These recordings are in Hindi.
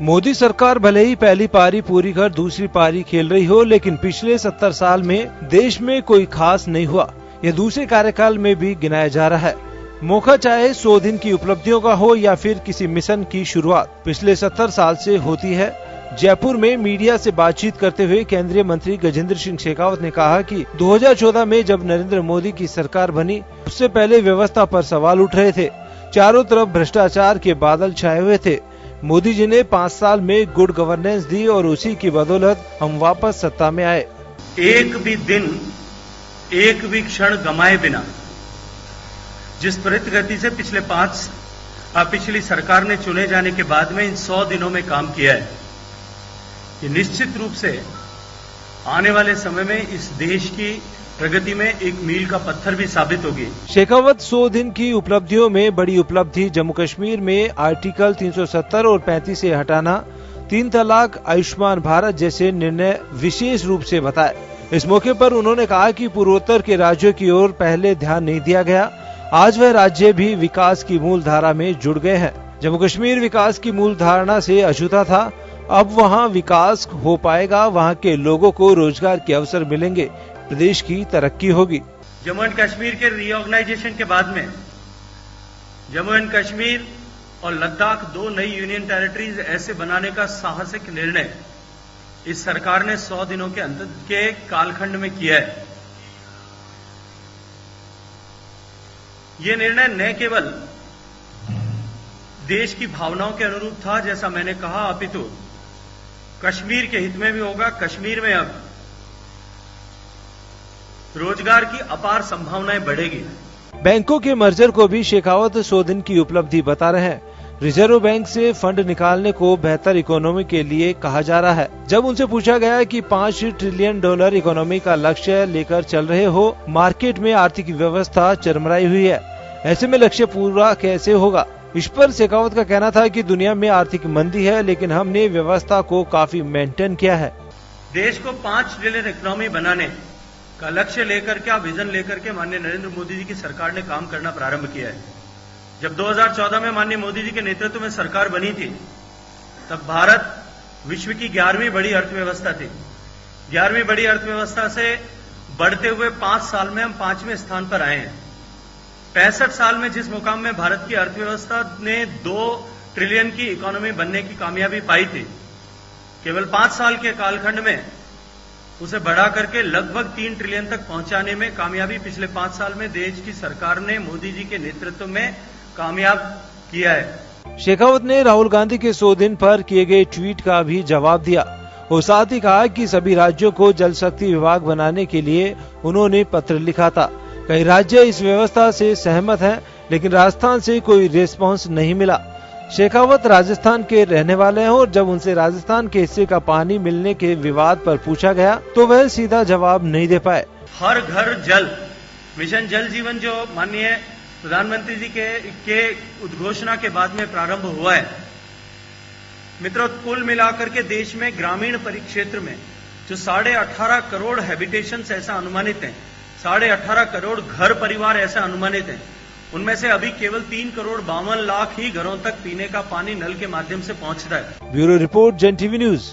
मोदी सरकार भले ही पहली पारी पूरी कर दूसरी पारी खेल रही हो, लेकिन पिछले 70 साल में देश में कोई खास नहीं हुआ। यह दूसरे कार्यकाल में भी गिनाया जा रहा है। मौका चाहे 100 दिन की उपलब्धियों का हो या फिर किसी मिशन की शुरुआत, पिछले 70 साल से होती है। जयपुर में मीडिया से बातचीत करते हुए केंद्रीय मंत्री गजेंद्र सिंह शेखावत ने कहा कि 2014 में जब नरेंद्र मोदी की सरकार बनी, उससे पहले व्यवस्था पर सवाल उठ रहे थे। चारों तरफ भ्रष्टाचार के बादल छाए हुए थे। मोदी जी ने 5 साल में गुड गवर्नेंस दी और उसी की बदौलत हम वापस सत्ता में आए। एक भी दिन, एक भी क्षण गमाए बिना जिस त्वरित गति से पिछली सरकार ने चुने जाने के बाद में इन 100 दिनों में काम किया है, ये निश्चित रूप से आने वाले समय में इस देश की प्रगति में एक मील का पत्थर भी साबित होगी। शेखावत 100 दिन की उपलब्धियों में बड़ी उपलब्धि जम्मू कश्मीर में आर्टिकल 370 और 35 से हटाना, 3 तलाक, आयुष्मान भारत जैसे निर्णय विशेष रूप से बताए। इस मौके पर उन्होंने कहा कि पूर्वोत्तर के राज्यों की ओर पहले ध्यान नहीं दिया गया, आज वह राज्य भी विकास की मूल धारा में जुड़ गए हैं। जम्मू कश्मीर विकास की मूल धारणा से अछूता था, अब वहाँ विकास हो पाएगा, वहाँ के लोगों को रोजगार के अवसर मिलेंगे, प्रदेश की तरक्की होगी। जम्मू एंड कश्मीर के रीऑर्गेनाइजेशन के बाद में जम्मू एंड कश्मीर और लद्दाख 2 नई यूनियन टेरिटरीज ऐसे बनाने का साहसिक निर्णय इस सरकार ने 100 दिनों के अंदर के कालखंड में किया है। ये निर्णय न केवल देश की भावनाओं के अनुरूप था, जैसा मैंने कहा, अपितु कश्मीर के हित में भी होगा। कश्मीर में अब रोजगार की अपार संभावनाएं बढ़ेगी। बैंकों के मर्जर को भी शेखावत 100 दिन की उपलब्धि बता रहे हैं। रिजर्व बैंक से फंड निकालने को बेहतर इकोनॉमी के लिए कहा जा रहा है। जब उनसे पूछा गया कि $5 ट्रिलियन इकोनॉमी का लक्ष्य लेकर चल रहे हो, मार्केट में आर्थिक व्यवस्था चरमराई हुई है, ऐसे में लक्ष्य पूरा कैसे होगा? इस पर शेखावत का कहना था कि दुनिया में आर्थिक मंदी है, लेकिन हमने व्यवस्था को काफी मेंटेन किया है। देश को 5 ट्रिलियन इकोनॉमी बनाने का लक्ष्य लेकर के, विजन लेकर के माननीय नरेंद्र मोदी जी की सरकार ने काम करना प्रारंभ किया है। जब 2014 में माननीय मोदी जी के नेतृत्व में सरकार बनी थी, तब भारत विश्व की 11वीं बड़ी अर्थव्यवस्था थी। 11वीं बड़ी अर्थव्यवस्था से बढ़ते हुए 5 साल में हम 5वें स्थान पर आए हैं। 65 साल में जिस मुकाम में भारत की अर्थव्यवस्था ने 2 ट्रिलियन की इकोनॉमी बनने की कामयाबी पाई थी, केवल 5 साल के कालखंड में उसे बढ़ा करके लगभग 3 ट्रिलियन तक पहुंचाने में कामयाबी पिछले 5 साल में देश की सरकार ने मोदी जी के नेतृत्व में कामयाब किया है। शेखावत ने राहुल गांधी के 100 दिन पर किए गए ट्वीट का भी जवाब दिया और साथ ही कहा कि सभी राज्यों को जल शक्ति विभाग बनाने के लिए उन्होंने पत्र लिखा था। कई राज्य इस व्यवस्था से सहमत हैं, लेकिन राजस्थान से कोई रिस्पॉन्स नहीं मिला। शेखावत राजस्थान के रहने वाले हैं और जब उनसे राजस्थान के हिस्से का पानी मिलने के विवाद पर पूछा गया तो वह सीधा जवाब नहीं दे पाए। हर घर जल मिशन जल जीवन जो माननीय प्रधानमंत्री जी के उद्घोषणा के बाद में प्रारंभ हुआ है, मित्रों, कुल मिलाकर के देश में ग्रामीण परिक्षेत्र में जो 18.5 करोड़ हैबिटेशंस ऐसा अनुमानित हैं, 18.5 करोड़ घर परिवार ऐसे अनुमानित हैं, उनमें से अभी केवल 3 करोड़ 52 लाख ही घरों तक पीने का पानी नल के माध्यम से पहुंचता है। ब्यूरो रिपोर्ट, जन टीवी न्यूज।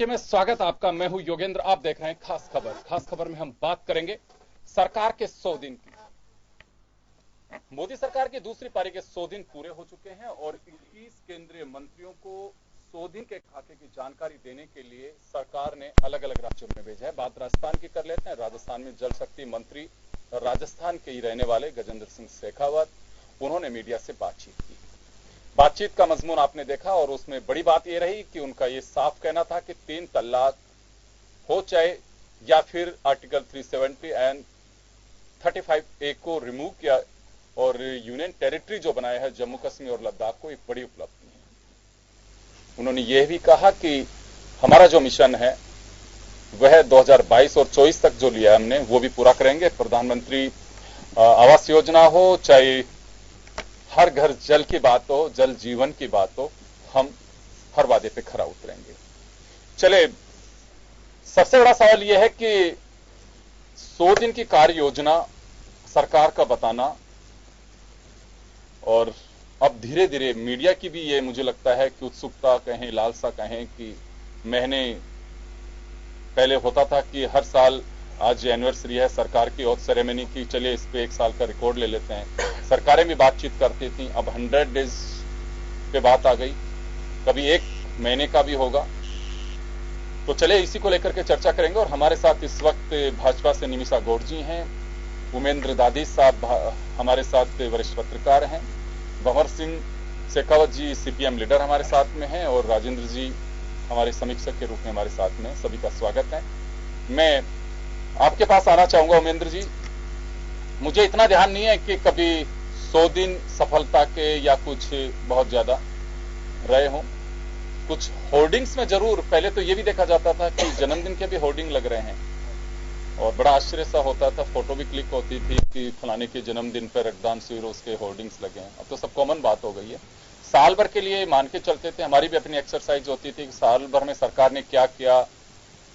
में स्वागत आपका। मैं हूं योगेंद्र, आप देख रहे हैं खास खबर। खास खबर में हम बात करेंगे सरकार के 100 दिन की। मोदी सरकार की दूसरी पारी के 100 दिन पूरे हो चुके हैं और 21 केंद्रीय मंत्रियों को 100 दिन के खाके की जानकारी देने के लिए सरकार ने अलग अलग राज्यों में भेजा है। बात राजस्थान की कर लेते हैं। राजस्थान में जल शक्ति मंत्री राजस्थान के ही रहने वाले गजेंद्र सिंह शेखावत, उन्होंने मीडिया से बातचीत की। बातचीत का मजमून आपने देखा और उसमें बड़ी बात यह रही कि उनका यह साफ कहना था कि 3 तलाक हो चाहे या फिर आर्टिकल 370 एंड 35A को रिमूव किया और यूनियन टेरिटरी जो बनाया है जम्मू कश्मीर और लद्दाख को, एक बड़ी उपलब्धि है। उन्होंने यह भी कहा कि हमारा जो मिशन है वह 2022 और 24 तक जो लिया है हमने वो भी पूरा करेंगे। प्रधानमंत्री आवास योजना हो, चाहे हर घर जल की बात हो, जल जीवन की बात हो, हम हर वादे पे खरा उतरेंगे। चले, सबसे बड़ा सवाल यह है कि 100 दिन की कार्य योजना सरकार का बताना, और अब धीरे धीरे मीडिया की भी ये मुझे लगता है कि उत्सुकता कहें, लालसा कहें कि महीने पहले होता था कि हर साल आज एनिवर्सरी है सरकार की और सेरेमनी की, चलिए इस पे 1 साल का रिकॉर्ड ले लेते हैं। सरकारें भी बातचीत करती थी, अब 100 डेज पे बात आ गई, कभी 1 महीने का भी होगा। तो चले इसी को लेकर के चर्चा करेंगे। और हमारे साथ इस वक्त भाजपा से निमिषा गौड़ जी हैं, उमेंद्र दादी साहब हमारे साथ वरिष्ठ पत्रकार हैं, भंवर सिंह शेखावत जी सीपीएम लीडर हमारे साथ में हैं और राजेंद्र जी हमारे समीक्षक के रूप में हमारे साथ में। सभी का स्वागत है। मैं आपके पास आना चाहूंगा उमेंद्र जी। मुझे इतना ध्यान नहीं है कि कभी 100 दिन सफलता के या कुछ बहुत ज्यादा रहे हों। कुछ होर्डिंग्स में जरूर, पहले तो ये भी देखा जाता था कि जन्मदिन के भी होर्डिंग लग रहे हैं और बड़ा आश्चर्य सा होता था, फोटो भी क्लिक होती थी कि फलाने के जन्मदिन पर रक्तदान शिविर उसके होर्डिंग्स लगे हैं। अब तो सब कॉमन बात हो गई है। साल भर के लिए मान के चलते थे, हमारी भी अपनी एक्सरसाइज होती थी कि साल भर में सरकार ने क्या किया,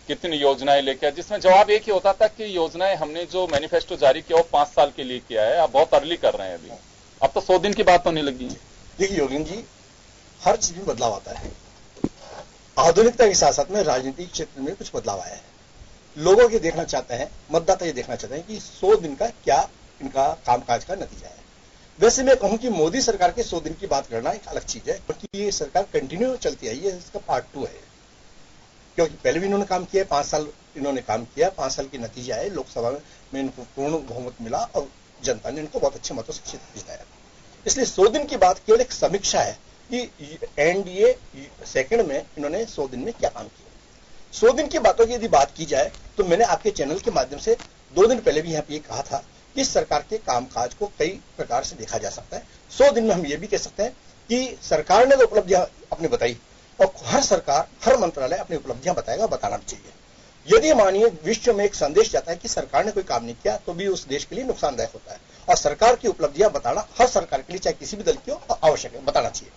कितनी योजनाएं लेके, जिसमें जवाब एक ही होता था कि योजनाएं हमने जो मैनिफेस्टो जारी किया वो 5 साल के लिए किया है, आप बहुत अर्ली कर रहे हैं अभी। अब तो 100 दिन की बात होने लगी है। देखिए योगेंद्र जी, हर चीज में बदलाव आता है। आधुनिकता के साथ साथ में राजनीतिक क्षेत्र में कुछ बदलाव आया है। लोगों के देखना चाहते हैं, मतदाता ये देखना चाहते हैं कि 100 दिन का क्या इनका कामकाज का नतीजा है। वैसे मैं कहूं कि मोदी सरकार के 100 दिन की बात करना एक अलग चीज है, क्योंकि ये सरकार कंटिन्यू चलती आई है, इसका पार्ट 2 है। क्योंकि पहले भी इन्होंने काम किया, 5 साल इन्होंने काम किया, 5 साल की नतीजा है। लोकसभा में इनको पूर्ण बहुमत मिला और जनता ने इनको बहुत अच्छे मतों से जिताया। इसलिए 100 दिन की बात केवल एक समीक्षा है कि एनडीए सेकंड में इन्होंने 100 दिन में क्या काम किया। 100 दिन की बातों की यदि बात की जाए तो मैंने आपके चैनल के माध्यम से 2 दिन पहले भी यहाँ पे कहा था कि इस सरकार के कामकाज को कई प्रकार से देखा जा सकता है। 100 दिन में हम ये भी कह सकते हैं कि सरकार ने तो उपलब्धियां अपनी बताई और हर सरकार, हर मंत्रालय अपनी उपलब्धियां बताएगा, बताना भी चाहिए। यदि मानिए विश्व में एक संदेश जाता है कि सरकार ने कोई काम नहीं किया तो भी उस देश के लिए नुकसानदायक होता है, और सरकार की उपलब्धियां बताना हर सरकार के लिए, चाहे किसी भी दल की हो, आवश्यक है, बताना चाहिए।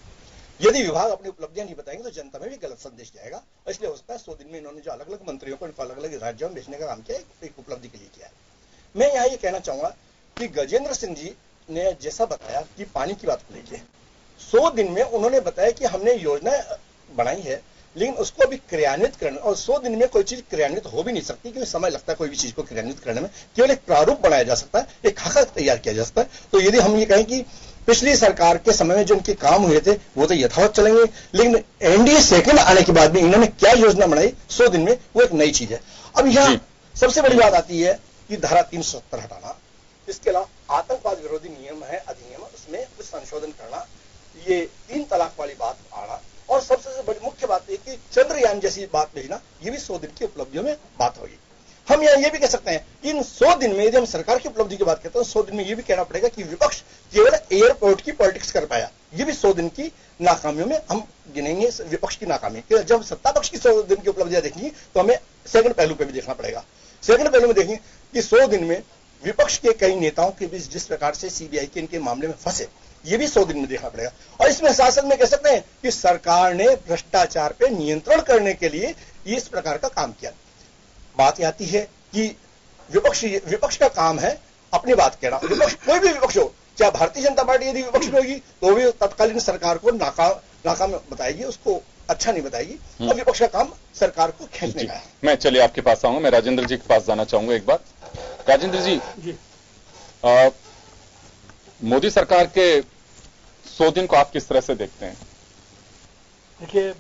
यदि विभाग अपनी उपलब्धियां नहीं बताएंगे तो जनता में भी गलत संदेश जाएगा। इसलिए हो सकता है 100 दिन में इन्होंने जो अलग अलग मंत्रियों को इनको अलग अलग राज्यों में भेजने का काम किया, एक उपलब्धि के लिए किया है। मैं यहाँ ये कहना चाहूंगा कि गजेंद्र सिंह जी ने जैसा बताया कि पानी की बात को लेकर 100 दिन में उन्होंने बताया कि हमने योजना बनाई है लेकिन उसको अभी क्रियान्वित करना, और 100 दिन में कोई चीज क्रियान्वित हो भी नहीं सकती क्योंकि समय लगता है कोई भी चीज को क्रियान्वित करने में। केवल एक प्रारूप बनाया जा सकता है, एक खाका तैयार किया जा सकता है। तो यदि हम ये कहें कि पिछली सरकार के समय में जो इनके काम हुए थे वो तो यथावत चलेंगे, लेकिन एनडीए सेकंड आने के बाद में इन्होंने क्या योजना बनाई 100 दिन में, वो एक नई चीज है। अब यहाँ सबसे बड़ी बात आती है कि धारा 370 हटाना, इसके अलावा आतंकवाद विरोधी नियम है, अधिनियम, उसमें कुछ संशोधन करना, ये 3 तलाक वाली बात आना, और सबसे बड़ी मुख्य बात यह कि चंद्रयान जैसी बात भेजना, ये भी 100 दिन की उपलब्धियों में बात होगी। हम यहाँ ये भी कह सकते हैं कि इन 100 दिन में यदि हम सरकार की उपलब्धि की बात करते हैं तो 100 दिन में ये भी कहना पड़ेगा कि विपक्ष केवल एयरपोर्ट की पॉलिटिक्स कर पाया। ये भी 100 दिन की नाकामियों में हम गिनेंगे विपक्ष की नाकामी। जब सत्ता पक्ष की 100 दिन की उपलब्धियां देखेंगी तो हमें सेकंड पहलू पे भी देखना पड़ेगा। सेकंड पहलू में देखेंगे कि 100 दिन में विपक्ष के कई नेताओं के बीच जिस प्रकार से सीबीआई के इनके मामले में फंसे, ये भी 100 दिन में देखना पड़ेगा। और इसमें साथ में कह सकते हैं कि सरकार ने भ्रष्टाचार पे नियंत्रण करने के लिए इस प्रकार का काम किया। बात आती है कि विपक्ष का काम है अपनी बात कहना। विपक्ष कोई भी विपक्ष हो, चाहे भारतीय जनता पार्टी यदि विपक्ष में होगी तो भी तत्कालीन सरकार को नाकाम बताएगी, उसको अच्छा नहीं बताएगी और विपक्ष का काम सरकार को खींचने का है। मैं चलिए आपके पास आऊंगा, मैं राजेंद्र जी के पास जाना चाहूंगा एक बार। राजेंद्र जी, मोदी सरकार के 100 दिन को आप किस तरह से देखते हैं? देखिए,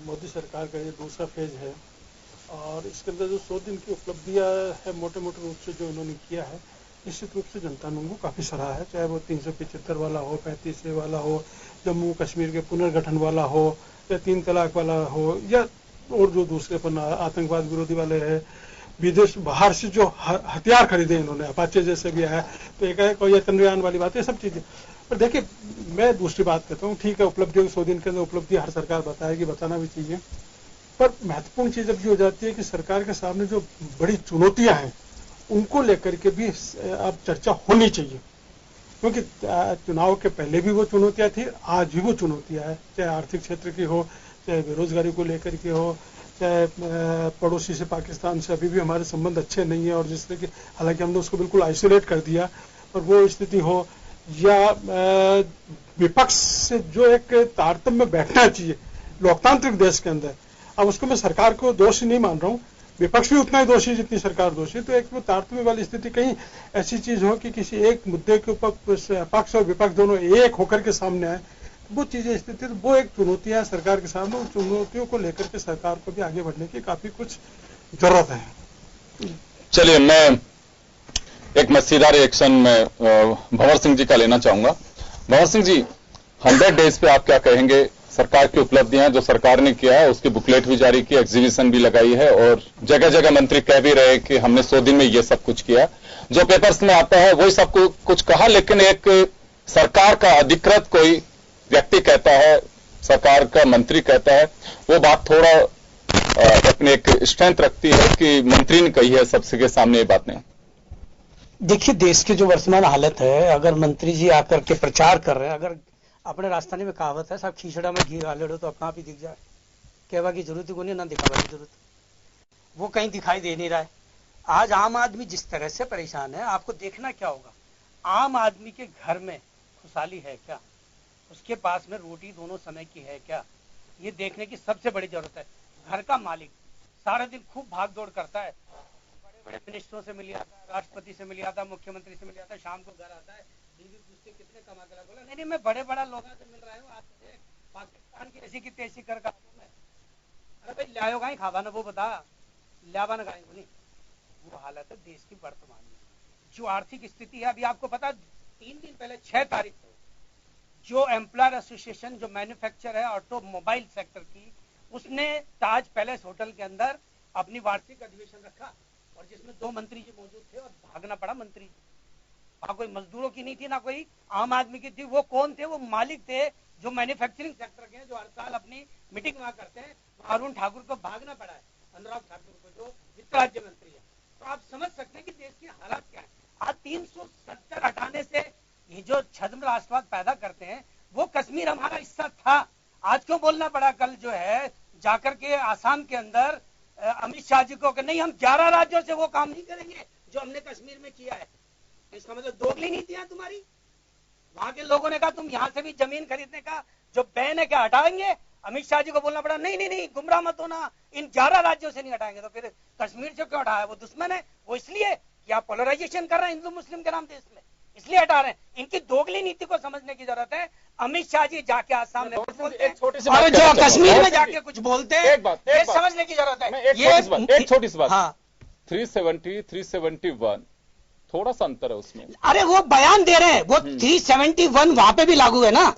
मोदी सरकार का ये दूसरा फेज है और इसके अंदर जो 100 दिन की उपलब्धियां है मोटे मोटे रूप से जो उन्होंने किया है, निश्चित रूप से जनता ने उनको काफी सराहा है। चाहे वो 375 वाला हो, 35 वाला हो, जम्मू कश्मीर के पुनर्गठन वाला हो, या 3 तलाक वाला हो, या और जो दूसरे पर आतंकवाद विरोधी वाले है, विदेश बाहर से जो हथियार खरीदे इन्होंने, अपाचे जैसे भी है, तो एक है कोई चंद्रयान वाली बात है, सब चीजें। पर देखिए, मैं दूसरी बात कहता हूँ, ठीक है उपलब्धियों 100 दिन के अंदर उपलब्धि हर सरकार बताएगी, बताना भी चाहिए, पर महत्वपूर्ण चीज अब ये हो जाती है कि सरकार के सामने जो बड़ी चुनौतियां हैं उनको लेकर के भी अब चर्चा होनी चाहिए, क्योंकि चुनाव के पहले भी वो चुनौतियां थी, आज भी वो चुनौतियां है, चाहे आर्थिक क्षेत्र की हो, चाहे बेरोजगारी को लेकर के हो, चाहे पड़ोसी से पाकिस्तान से अभी भी हमारे संबंध अच्छे नहीं है और जिस तरह की, हालांकि हमने उसको बिल्कुल आइसोलेट कर दिया, पर वो स्थिति हो, या विपक्ष से जो एक तारतम्य बैठना चाहिए लोकतांत्रिक देश के अंदर, अब उसको मैं सरकार को दोषी नहीं मान रहा हूँ, विपक्ष भी उतना ही दोषी जितनी सरकार दोषी। तो एक वो तारतम्य वाली स्थिति कहीं ऐसी चीज हो कि किसी एक मुद्दे के ऊपर पक्ष और विपक्ष दोनों एक होकर के सामने आए, वो चीजें स्थिति, तो वो एक चुनौतियां सरकार के सामने, उन चुनौतियों को लेकर के सरकार को भी आगे बढ़ने की काफी कुछ जरूरत है। चलिए, मैं सीधा रिएक्शन में भंवर सिंह जी का लेना चाहूंगा। भंवर सिंह जी, 100 डेज पे आप क्या कहेंगे? सरकार की उपलब्धियां जो सरकार ने किया है, उसकी बुकलेट भी जारी की, एग्जीबिशन भी लगाई है और जगह जगह मंत्री कह भी रहे कि हमने 100 दिन में ये सब कुछ किया। जो पेपर्स में आता है वही सब कुछ कहा, लेकिन एक सरकार का अधिकृत कोई व्यक्ति कहता है, सरकार का मंत्री कहता है, वो बात थोड़ा अपने एक स्ट्रेंथ रखती है कि मंत्री ने कही है सबसे के सामने ये बात नहीं। देखिए, देश की जो वर्तमान हालत है, अगर मंत्री जी आकर के प्रचार कर रहे हैं, अगर अपने राजस्थानी में कहावत है, सब खींचड़ा में घी डाले तो अपना आप ही दिख जाए, कहवा की जरूरत को नहीं, ना दिखावा की जरूरत, वो कहीं दिखाई दे नहीं रहा है। आज आम आदमी जिस तरह से परेशान है, आपको देखना क्या होगा, आम आदमी के घर में खुशहाली है क्या, उसके पास में रोटी दोनों समय की है क्या, ये देखने की सबसे बड़ी जरूरत है। घर का मालिक सारा दिन खूब भाग दौड़ करता है, बड़े मिनिस्टरों से मिल आता है, राष्ट्रपति से मिल आता है, मुख्यमंत्री से मिल आता है, शाम को घर आता है, बीवी पूछते कितने कमा कर, बोला नहीं मैं बड़े बड़ा लोगों से मिल रहा हूँ, आप पाकिस्तान की ऐसी की तैसी कर का हूँ मैं। अरे भाई लायो गाई खावा ना, वो बता लावा ना गाई नहीं। वो हालत है देश की वर्तमान में, जो आर्थिक स्थिति है। अभी आपको पता 3 दिन पहले 6 तारीख को जो एम्प्लॉयर एसोसिएशन जो मैन्युफैक्चर है ऑटोमोबाइल सेक्टर की, उसने ताज पैलेस होटल के अंदर अपनी वार्षिक अधिवेशन रखा और जिसमें 2 मंत्री जी मौजूद थे और भागना पड़ा मंत्री जी। वहां कोई मजदूरों की नहीं थी, ना कोई आम आदमी की थी। वो कौन थे? वो मालिक थे जो मैन्युफैक्चरिंग सेक्टर के हैं, जो हर साल अपनी मीटिंग वहां करते हैं। अरुण ठाकुर को भागना पड़ा है, अनुराग ठाकुर को, जो वित्त राज्य मंत्री है। तो आप समझ सकते हैं कि देश की हालत क्या है। आज 370 हटाने से ये जो छद्म राष्ट्रवाद पैदा करते हैं, वो कश्मीर हमारा हिस्सा था। आज क्यों बोलना पड़ा? कल जो है जाकर के आसाम के अंदर अमित शाह जी को कि नहीं, हम 11 राज्यों से वो काम नहीं करेंगे जो हमने कश्मीर में किया है। इसका मतलब दोगली नीति है तुम्हारी। वहां के लोगों ने कहा तुम यहां से भी जमीन खरीदने का जो बैन है क्या हटाएंगे? अमित शाह जी को बोलना पड़ा नहीं नहीं नहीं, गुमराह मत होना, इन 11 राज्यों से नहीं हटाएंगे। तो फिर कश्मीर से क्यों हटाया? वो दुश्मन है। वो इसलिए कि आप पोलराइजेशन कर रहे हैं हिंदू मुस्लिम के नाम देश में, इसलिए हटा रहे हैं। इनकी दोगली नीति को समझने की जरूरत है। अमित शाह जी जाके आसाम में और जो कश्मीर में जाके कुछ बोलते हैं, ये समझने की जरूरत है। एक छोटी सी बात, हाँ 370, 371 थोड़ा सा अंतर है उसमें। अरे वो बयान दे रहे हैं, वो 371 वहां पे भी लागू है ना।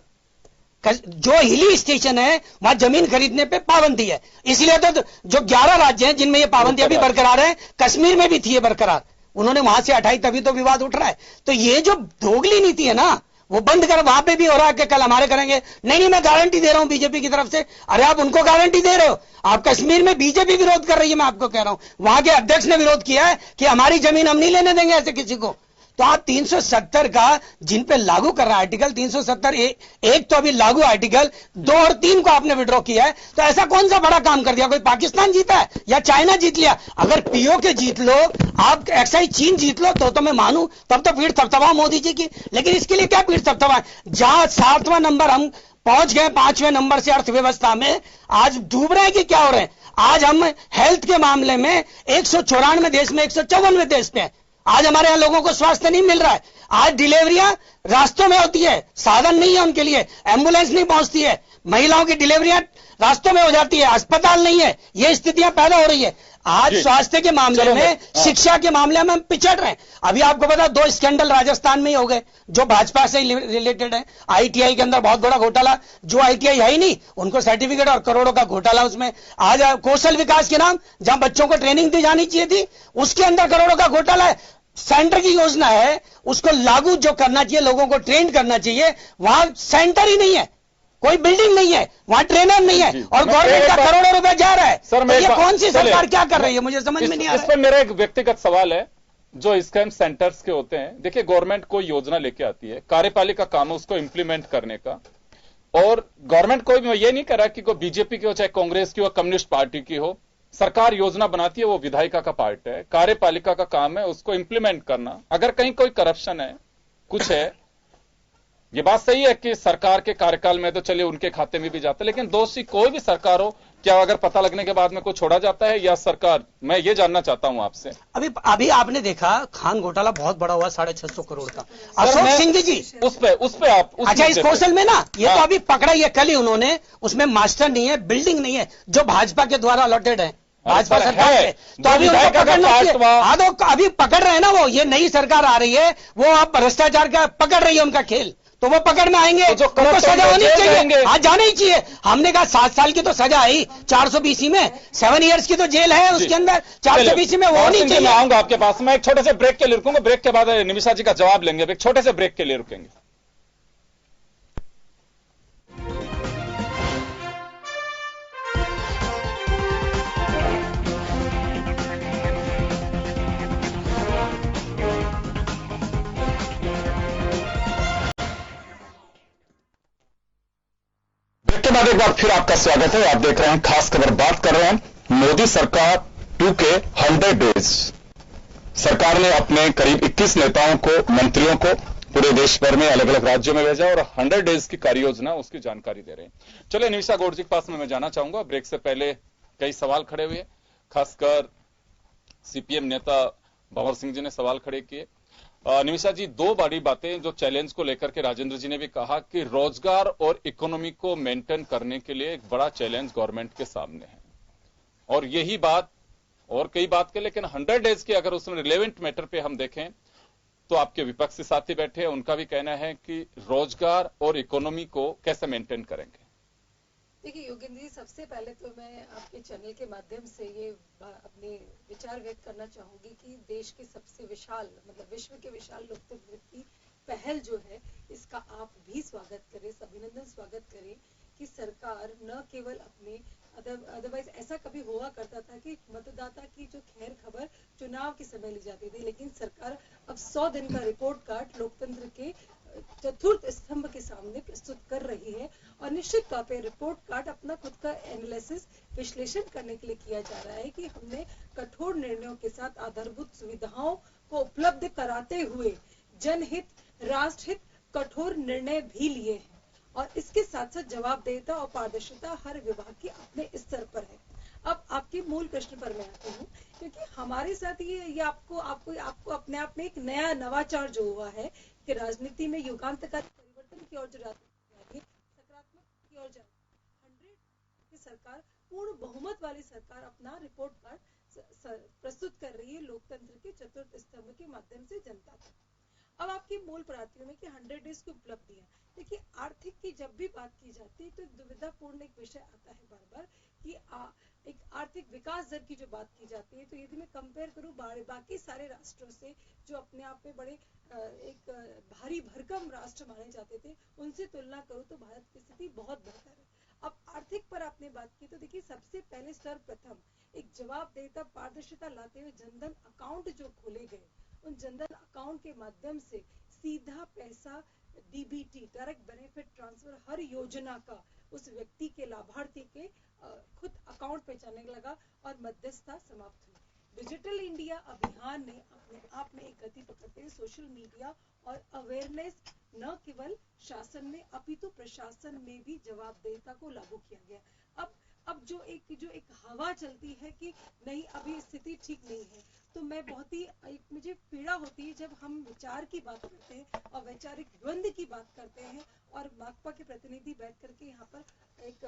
जो हिली स्टेशन है वहां जमीन खरीदने पे पाबंदी है, इसलिए तो जो 11 राज्य हैं जिनमें ये पाबंदी अभी बरकरार है, कश्मीर में भी थी ये बरकरार, उन्होंने वहां से हटाई, तभी तो विवाद उठ रहा है। तो ये जो दोगली नीति है ना, वो बंद कर। वहां पे भी हो रहा है कि कल हमारे करेंगे, नहीं नहीं मैं गारंटी दे रहा हूं बीजेपी की तरफ से। अरे आप उनको गारंटी दे रहे हो, आप कश्मीर में बीजेपी विरोध कर रही है, मैं आपको कह रहा हूं। वहां के अध्यक्ष ने विरोध किया है कि हमारी जमीन हम नहीं लेने देंगे ऐसे किसी को। तो आप 370 का जिन पे लागू कर रहा है आर्टिकल 370 एक तो अभी लागू आर्टिकल 2 और 3 को आपने विड्रॉ किया है। तो ऐसा कौन सा बड़ा काम कर दिया? कोई पाकिस्तान जीता है या चाइना जीत लिया? अगर पीओके जीत लो, आप एक्साइज चीन जीत लो तो मैं मानू, तब तो पीठ थपथपा मोदी जी की। लेकिन इसके लिए क्या पीठ थपथपा? जहां 7वां नंबर हम पहुंच गए 5वें नंबर से अर्थव्यवस्था में, आज डूब रहे हैं कि क्या हो रहे हैं। आज हम हेल्थ के मामले में 194 देश में 154वें देश पे हैं। आज हमारे यहाँ लोगों को स्वास्थ्य नहीं मिल रहा है। आज डिलीवरियां रास्तों में होती है, साधन नहीं है उनके लिए, एम्बुलेंस नहीं पहुंचती है, महिलाओं की डिलीवरियां रास्तों में हो जाती है, अस्पताल नहीं है, ये स्थितियां पैदा हो रही है। आज स्वास्थ्य के मामले में, शिक्षा के मामले में हम पिछड़ रहे हैं। अभी आपको पता 2 स्कैंडल राजस्थान में ही हो गए जो भाजपा से रिलेटेड है। आईटीआई के अंदर बहुत बड़ा घोटाला, जो आईटीआई है ही नहीं उनको सर्टिफिकेट और करोड़ों का घोटाला उसमें। आज कौशल विकास के नाम जहां बच्चों को ट्रेनिंग दी जानी चाहिए थी उसके अंदर करोड़ों का घोटाला है। सेंटर की योजना है, उसको लागू जो करना चाहिए, लोगों को ट्रेन करना चाहिए, वहां सेंटर ही नहीं है, कोई बिल्डिंग नहीं है, वहां ट्रेनर नहीं है और गवर्नमेंट का करोड़ों रुपए जा रहा है। सर तो ये कौन सी सरकार क्या कर रही है, मुझे समझ में नहीं आ रहा है। इस पर मेरा एक व्यक्तिगत सवाल है, जो स्कैम सेंटर्स के होते हैं, देखिए गवर्नमेंट कोई योजना लेके आती है, कार्यपालिका काम है उसको इंप्लीमेंट करने का, और गवर्नमेंट कोई ये नहीं कर रहा कि कोई बीजेपी की हो, चाहे कांग्रेस की हो, कम्युनिस्ट पार्टी की हो, सरकार योजना बनाती है, वो विधायिका का पार्ट है, कार्यपालिका का काम है उसको इंप्लीमेंट करना। अगर कहीं कोई करप्शन है, कुछ है, ये बात सही है कि सरकार के कार्यकाल में तो चलिए उनके खाते में भी जाता है, लेकिन दोषी कोई भी सरकार हो, क्या अगर पता लगने के बाद में कोई छोड़ा जाता है या सरकार? मैं ये जानना चाहता हूं आपसे। अभी आपने देखा खान घोटाला बहुत बड़ा हुआ, 650 करोड़ का। अशोक सिंह जी उस पे आप अच्छा, इस कौशल में ना ये तो अभी पकड़ा ही है कल ही उन्होंने, उसमें मास्टर नहीं है, बिल्डिंग नहीं है, जो भाजपा के द्वारा अलॉटेड है भाजपा सरकार है, तो अभी उनको पकड़ना चाहिए। हाँ तो अभी पकड़ रहे हैं ना, वो ये नई सरकार आ रही है, वो अब भ्रष्टाचार का पकड़ रही है उनका खेल, तो वो पकड़ में आएंगे, तो उनको सजा होनी चाहिए। हाँ जाना ही चाहिए। हमने कहा 7 साल की तो सजा आई 420 में, 7 इयर्स की तो जेल है उसके अंदर, 420 में वो होनी चाहिए। मैं आऊंगा आपके पास, मैं एक छोटे से ब्रेक के लिए रुकूंगा, ब्रेक के बाद निमिषा जी का जवाब लेंगे, एक छोटे से ब्रेक के लिए रुकेंगे। के बाद एक बार फिर आपका स्वागत है। आप देख रहे हैं खास खबर, बात कर रहे हैं मोदी सरकार 2 के 100 डेज। सरकार ने अपने करीब 21 नेताओं को, मंत्रियों को पूरे देश भर में अलग अलग राज्यों में भेजा और 100 डेज की कार्य योजना उसकी जानकारी दे रहे हैं। चलिए निमिषा गौड़ जी के पास में मैं जाना चाहूंगा। ब्रेक से पहले कई सवाल खड़े हुए, खासकर सीपीएम नेता भंवर सिंह जी ने सवाल खड़े किए। निमिषा जी, 2 बड़ी बातें जो चैलेंज को लेकर के राजेंद्र जी ने भी कहा कि रोजगार और इकोनॉमी को मेंटेन करने के लिए एक बड़ा चैलेंज गवर्नमेंट के सामने है, और यही बात और कई बात के, लेकिन 100 डेज के अगर उसमें रिलेवेंट मैटर पे हम देखें तो आपके विपक्षी साथी बैठे हैं, उनका भी कहना है कि रोजगार और इकोनॉमी को कैसे मेंटेन करेंगे। देखिए योगेंद्र जी, सबसे पहले तो मैं आपके चैनल के माध्यम से ये अपने विचार व्यक्त करना चाहूंगी कि देश के सबसे विशाल, मतलब विश्व के विशाल लोकतंत्र की पहल जो है, इसका आप भी स्वागत करें, अभिनंदन स्वागत करें कि सरकार न केवल अपने, अदरवाइज ऐसा कभी हुआ करता था कि मतदाता की जो खैर खबर चुनाव के समय ली जाती थी, लेकिन सरकार अब 100 दिन का रिपोर्ट कार्ड लोकतंत्र के चतुर्थ स्तंभ के सामने प्रस्तुत कर रही है, और निश्चित तौर पे रिपोर्ट कार्ड अपना खुद का एनालिसिस, विश्लेषण करने के लिए किया जा रहा है कि हमने कठोर निर्णयों के साथ आधारभूत सुविधाओं को उपलब्ध कराते हुए जनहित, राष्ट्रहित कठोर निर्णय भी लिए हैं, और इसके साथ साथ जवाबदेहिता और पारदर्शिता हर विभाग की अपने स्तर पर है। अब आपके मूल प्रश्न पर मैं आती हूँ, क्योंकि हमारे साथ ये आपको अपने आप में एक नया नवाचार जो हुआ है कि राजनीति में युगांतकारी परिवर्तन की ओर जो सकारात्मक की ओर जा रही है, 100 की सरकार, पूर्ण बहुमत वाली सरकार अपना रिपोर्ट कार्ड प्रस्तुत कर रही है लोकतंत्र के चतुर्थ स्तंभ के माध्यम से जनता तक। अब आपकी मूल प्रातियों में कि 100 डेज की उपलब्धियां, देखिए आर्थिक की जब भी बात की जाती है तो दुविधापूर्ण एक विषय आता है बार बार कि एक आर्थिक विकास दर की जो बात की जाती है, तो यदि मैं कंपेयर करूं बाकी सारे राष्ट्रों से जो अपने आप में बड़े एक भारी भरकम राष्ट्र माने जाते थे, उनसे तुलना करूं तो भारत की स्थिति बहुत बेहतर है। अब आर्थिक पर आपने बात की तो देखिए सबसे पहले सर्वप्रथम एक जवाबदेहिता, पारदर्शिता लाते हुए जनधन अकाउंट जो खोले गए, उन जनधन अकाउंट के माध्यम से सीधा पैसा डीबीटी, डायरेक्ट बेनिफिट ट्रांसफर, हर योजना का उस व्यक्ति के, लाभार्थी के खुद अकाउंट पे जाने लगा और मध्यस्थता समाप्त हुई। डिजिटल इंडिया अभियान ने अपने आप में एक गति पकड़ते हुए सोशल मीडिया और अवेयरनेस न केवल शासन में अपितु प्रशासन में भी जवाबदेहिता को लागू किया गया। अब जो एक हवा चलती है कि नहीं अभी स्थिति ठीक नहीं है, तो मैं बहुत ही मुझे पीड़ा होती है जब हम विचार की बात करते हैं और वैचारिक द्वंद्व की बात करते हैं और माकपा के प्रतिनिधि बैठ करके यहाँ पर एक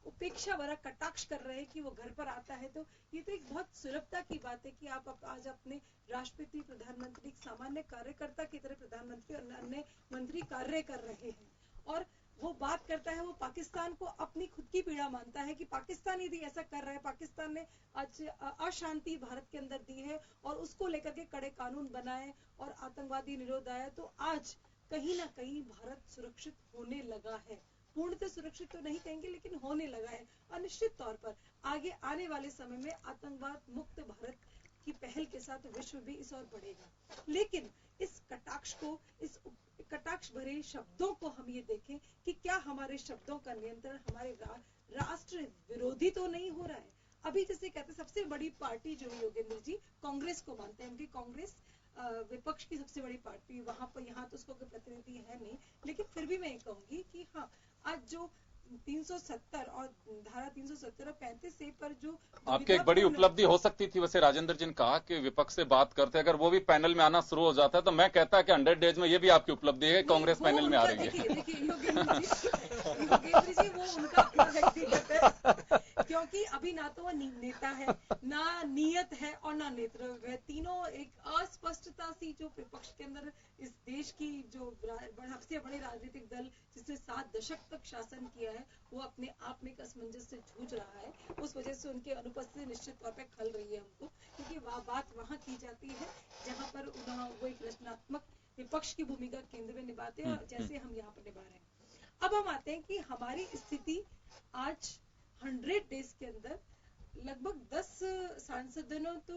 उपेक्षा भरा कटाक्ष कर रहे हैं कि वो घर पर आता है। तो ये तो एक बहुत सुलभता की बात है कि आप आज अपने राष्ट्रपति, प्रधानमंत्री, सामान्य कार्यकर्ता की तरह प्रधानमंत्री और अन्य मंत्री कार्य कर रहे हैं, और वो बात करता है, वो पाकिस्तान को अपनी खुद की पीड़ा मानता है कि पाकिस्तान यदि ऐसा कर रहा है, पाकिस्तान ने आज अशांति भारत के अंदर दी है और उसको लेकर के कड़े कानून बनाए और आतंकवादी निरोध आया, तो आज कहीं ना कहीं भारत सुरक्षित होने लगा है। पूर्णतः सुरक्षित तो नहीं कहेंगे, लेकिन होने लगा है। और निश्चित तौर पर आगे आने वाले समय में आतंकवाद मुक्त भारत की पहल के साथ विश्व भी इस ओर बढ़ेगा। लेकिन इस कटाक्ष को, इस कटाक्ष भरे शब्दों को हम ये देखें कि क्या हमारे शब्दों का नियंत्रण हमारे राष्ट्र विरोधी तो नहीं हो रहा है। अभी जैसे कहते हैं सबसे बड़ी पार्टी जो है योगेंद्र जी कांग्रेस को मानते हैं, उनकी कांग्रेस विपक्ष की सबसे बड़ी पार्टी, वहां पर यहाँ तो उसको कोई प्रतिनिधि है नहीं, लेकिन फिर भी मैं ये कहूंगी कि हाँ, आज जो 370 और धारा 370 और 35 पर जो आपकी एक बड़ी उपलब्धि हो सकती थी। वैसे राजेंद्र जी ने कहा कि विपक्ष से बात करते, अगर वो भी पैनल में आना शुरू हो जाता है तो मैं कहता कि 100 डेज में ये भी आपकी उपलब्धि है, कांग्रेस पैनल में आ रही है। देखिए योगेंद्र जी वो उनका अपना व्यक्तिगत है, क्योंकि अभी ना तो वो नेता है, ना नियत है और ना नेतृत्व है। तीनों एक अस्पष्टता सी जो विपक्ष के अंदर इस देश की जो सबसे बड़े राजनीतिक दल जिसने 7 दशक तक शासन किया है, वो अपने आप में एक असमंजस से जूझ रहा है। उस वजह से उनके अनुपस्थिति निश्चित तौर पे खल रही है हमको, क्योंकि बात वहां की जाती है जहां पर वो एक रचनात्मक विपक्ष की भूमिका केंद्र में निभाते हैं, जैसे हम यहाँ पर निभा रहे हैं। अब हम आते हैं कि हमारी स्थिति आज 100 डेज के अंदर लगभग 10 सांसदों तो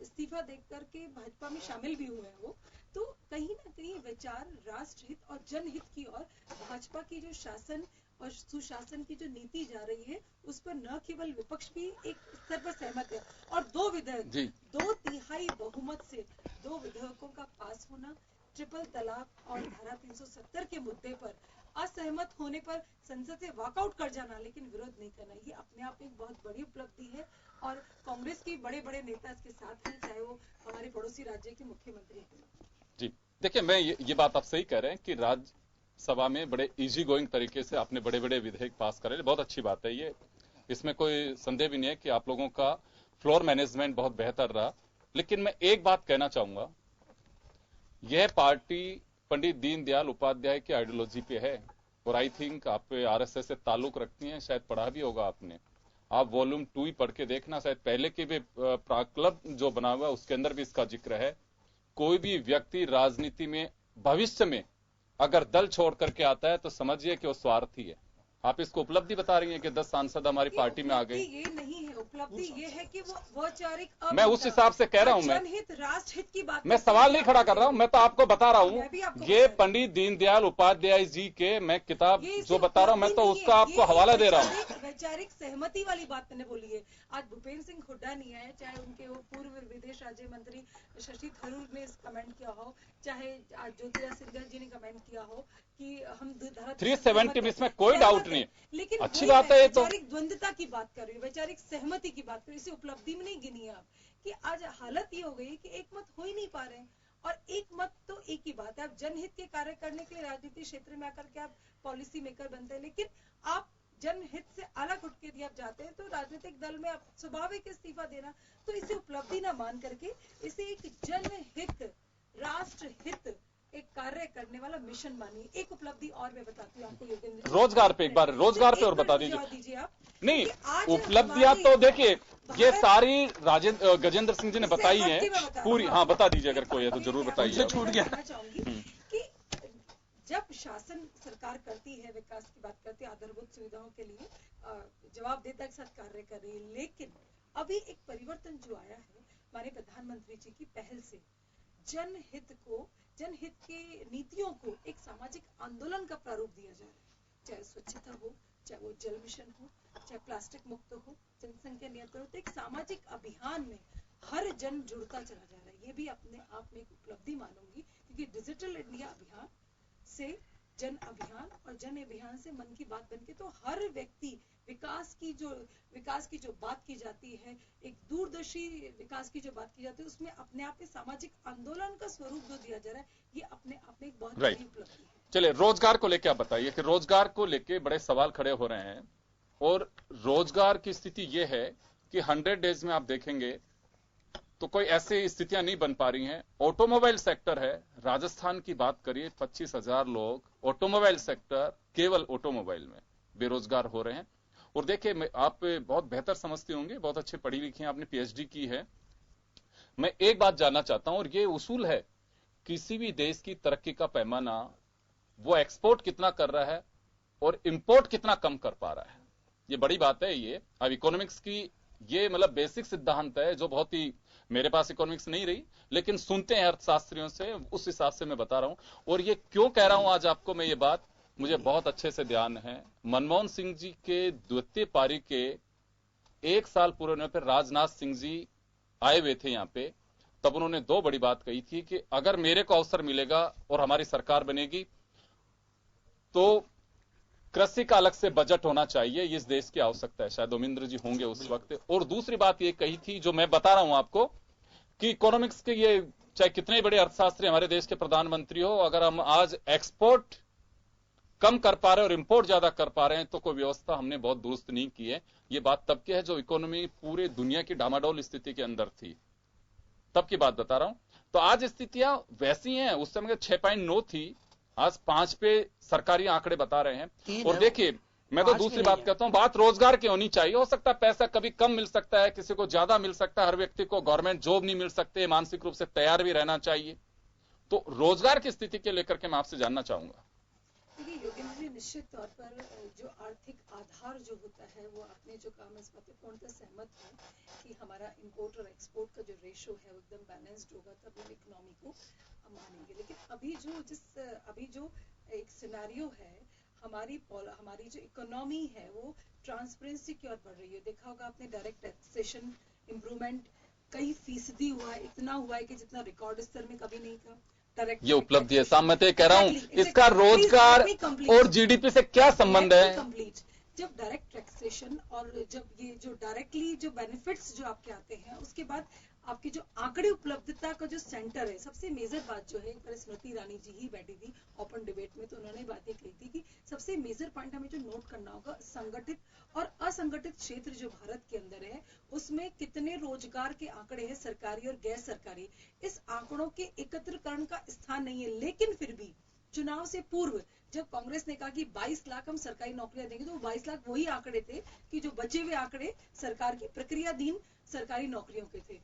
इस्तीफा देकर के भाजपा में शामिल भी हुए हैं। वो तो कहीं ना कहीं विचार राष्ट्रहित और जनहित की ओर भाजपा की जो शासन और सुशासन की जो नीति जा रही है, उस पर न केवल विपक्ष भी एक स्तर पर सहमत है, और 2 विधेयक 2/3 बहुमत से 2 विधेयकों का पास होना, ट्रिपल तलाक और धारा 370 के मुद्दे पर असहमत होने पर संसद से वॉकआउट कर जाना, लेकिन विरोध नहीं करना, ये अपने आप एक बहुत बड़ी उपलब्धि है। और कांग्रेस के बड़े बड़े नेता इसके साथ हैं, चाहे वो हमारे पड़ोसी राज्य के मुख्यमंत्री हैं। जी देखिए, मैं ये बात आप सही कह रहे हैं कि राज्यसभा में बड़े इजी गोइंग तरीके से आपने बड़े बड़े विधेयक पास करे, बहुत अच्छी बात है ये, इसमें कोई संदेह भी नहीं है कि आप लोगों का फ्लोर मैनेजमेंट बहुत बेहतर रहा। लेकिन मैं एक बात कहना चाहूंगा, यह पार्टी पंडित दीनदयाल उपाध्याय की आइडियोलॉजी पे है, और आई थिंक आप आरएसएस से ताल्लुक रखती हैं, शायद पढ़ा भी होगा आपने। आप वॉल्यूम 2 ही पढ़ के देखना, शायद पहले के भी क्लब जो बना हुआ है उसके अंदर भी इसका जिक्र है। कोई भी व्यक्ति राजनीति में भविष्य में अगर दल छोड़ करके आता है तो समझिए कि वो स्वार्थी है। आप इसको उपलब्धि बता रही हैं कि 10 सांसद हमारी पार्टी में आ गए। ये नहीं है उपलब्धि, ये है कि वो वैचारिक, मैं उस हिसाब से कह रहा हूं, जनहित राष्ट्रहित की बात, मैं सवाल नहीं खड़ा कर रहा हूं, मैं तो आपको बता रहा हूं। ये पंडित दीनदयाल उपाध्याय जी के मैं किताब जो बता रहा हूं, मैं तो उसका आपको हवाला दे रहा हूं। वैचारिक सहमति वाली बात मैंने बोली है। आज भूपेंद्र सिंह हुड्डा नहीं आए, चाहे उनके वो पूर्व विदेश राज्य मंत्री शशि थरूर ने कमेंट किया हो, चाहे आज ज्योतिरादित्य सिंधिया जी ने कमेंट किया हो कि हम 370 इसमें कोई डाउट नहीं, लेकिन अच्छी बात है। ये तो वैचारिक द्वंद्वता की बात कर रही है, वैचारिक सहमति की बात कर रही है, इसे उपलब्धि में नहीं गिनी आप कि आज हालत ये हो गई कि एक मत हो ही नहीं पा रहे हैं। और एक मत तो एक ही बात है, आप जनहित के कार्य करने के लिए राजनीतिक क्षेत्र में आकर के आप पॉलिसी मेकर बनते हैं, लेकिन आप जनहित से अलग उठ के यदि आप जाते हैं तो राजनीतिक दल में आप स्वाभाविक इस्तीफा देना, तो इसे उपलब्धि ना मान करके इसे एक जनहित राष्ट्रहित एक कार्य करने वाला मिशन मानिए। एक उपलब्धि और मैं बताती हूँ आपको योगेंद्र, रोजगार पे एक बार रोजगार पे और बता दीजिए आप। नहीं, उपलब्धियां तो देखिए ये सारी गजेंद्र सिंह जी ने बताई है पूरी। हाँ बता दीजिए, अगर कोई है तो जरूर बताइए। छूट गया चाहूंगी कि जब शासन सरकार करती है, विकास की बात करती है, आधारभूत सुविधाओं के लिए जवाबदेहिता के साथ कार्य कर रही है, लेकिन अभी एक परिवर्तन जो आया है हमारे प्रधानमंत्री जी की पहल से, जनहित के नीतियों को एक सामाजिक आंदोलन का प्रारूप दिया जा रहा है, चाहे स्वच्छता हो, चाहे वो जल मिशन हो, चाहे प्लास्टिक मुक्त हो, जनसंख्या नियंत्रण हो, तो एक सामाजिक अभियान में हर जन जुड़ता चला जा रहा है। ये भी अपने आप में एक उपलब्धि मानूंगी, क्योंकि डिजिटल इंडिया अभियान से जन अभियान और जन अभियान से मन की बात बनके, तो हर व्यक्ति विकास की जो बात की जाती है, एक दूरदर्शी विकास की जो बात की जाती है, उसमें अपने आप में सामाजिक आंदोलन का स्वरूप जो दिया जा रहा है, ये अपने आप में एक बहुत बड़ी उपलब्धि है। चलिए, रोजगार को लेकर आप बताइए कि रोजगार को लेकर बड़े सवाल खड़े हो रहे हैं, और रोजगार की स्थिति यह है कि 100 डेज में आप देखेंगे तो कोई ऐसी स्थितियां नहीं बन पा रही हैं। ऑटोमोबाइल सेक्टर है, राजस्थान की बात करिए, 25,000 लोग ऑटोमोबाइल सेक्टर, केवल ऑटोमोबाइल में बेरोजगार हो रहे हैं। और देखिए, आप बहुत बेहतर समझते होंगे, बहुत अच्छे पढ़ी लिखी हैं, आपने पीएचडी की है। मैं एक बात जानना चाहता हूं, और ये उसूल है, किसी भी देश की तरक्की का पैमाना वो एक्सपोर्ट कितना कर रहा है और इंपोर्ट कितना कम कर पा रहा है। ये बड़ी बात है। ये अब इकोनॉमिक्स की ये मतलब बेसिक सिद्धांत है, जो बहुत ही, मेरे पास इकोनॉमिक्स नहीं रही, लेकिन सुनते हैं अर्थशास्त्रियों से, उस हिसाब से मैं बता रहा हूं। और ये क्यों कह रहा हूं आज आपको मैं, ये बात मुझे बहुत अच्छे से ध्यान है। मनमोहन सिंह जी के द्वितीय पारी के 1 साल पूरे होने पर राजनाथ सिंह जी आए हुए थे यहां पे, तब उन्होंने 2 बड़ी बात कही थी कि अगर मेरे को अवसर मिलेगा और हमारी सरकार बनेगी तो कृषि का अलग से बजट होना चाहिए, इस देश की आवश्यकता है। शायद ओमिंद्र जी होंगे उस वक्त। और दूसरी बात ये कही थी, जो मैं बता रहा हूं आपको, कि इकोनॉमिक्स के ये चाहे कितने बड़े अर्थशास्त्री हमारे देश के प्रधानमंत्री हो, अगर हम आज एक्सपोर्ट कम कर पा रहे हैं और इंपोर्ट ज्यादा कर पा रहे हैं तो कोई व्यवस्था हमने बहुत दुरुस्त नहीं की है। ये बात तब की है जो इकोनॉमी पूरे दुनिया की डामाडोल स्थिति के अंदर थी, तब की बात बता रहा हूं। तो आज स्थितियां वैसी हैं, उस समय 6.9 थी, आज 5 पे सरकारी आंकड़े बता रहे हैं। और देखिए, मैं तो दूसरी बात कहता हूं, बात रोजगार की होनी चाहिए। हो सकता है पैसा कभी कम मिल सकता है, किसी को ज्यादा मिल सकता है, हर व्यक्ति को गवर्नमेंट जॉब नहीं मिल सकते, मानसिक रूप से तैयार भी रहना चाहिए। तो रोजगार की स्थिति के लेकर के मैं आपसे जानना चाहूंगा। देखिए योगेंद्र जी, निश्चित तौर पर जो आर्थिक आधार जो होता है, वो आपने जो कहा, मैं इस बात पे पूर्णतः सहमत हूँ कि हमारा इंपोर्ट और एक्सपोर्ट का जो रेशो है वो एकदम बैलेंस्ड होगा, तब हम इकोनॉमी को मानेंगे। लेकिन अभी जो एक सिनेरियो है, हमारी जो इकोनॉमी है वो ट्रांसपेरेंसी की ओर बढ़ रही है। देखा होगा आपने, डायरेक्ट टैक्सेशन इंप्रूवमेंट कई फीसदी हुआ है, इतना हुआ है कि जितना रिकॉर्ड स्तर में कभी नहीं था। ये उपलब्धि है साहब, मैं तो कह रहा हूं, इसका रोजगार और जीडीपी से क्या संबंध है? जब डायरेक्ट टैक्सेशन और जब ये जो डायरेक्टली जो बेनिफिट्स जो आपके आते हैं, उसके बाद आपकी जो आंकड़े उपलब्धता का जो सेंटर है, सबसे मेजर बात जो है, एक बार स्मृति ईरानी जी ही बैठी थी ओपन डिबेट में, तो उन्होंने बातें कही थी कि सबसे मेजर पॉइंट हमें जो नोट करना होगा, संगठित और असंगठित क्षेत्र जो भारत के अंदर है, उसमें कितने रोजगार के आंकड़े हैं, सरकारी और गैर सरकारी। इस आंकड़ों के एकत्रीकरण का स्थान नहीं है। लेकिन फिर भी चुनाव से पूर्व जब कांग्रेस ने कहा कि 22 लाख हम सरकारी नौकरियां देंगे, तो 22 लाख वही आंकड़े थे कि जो बचे हुए आंकड़े सरकार की प्रक्रियाधीन सरकारी नौकरियों के थे।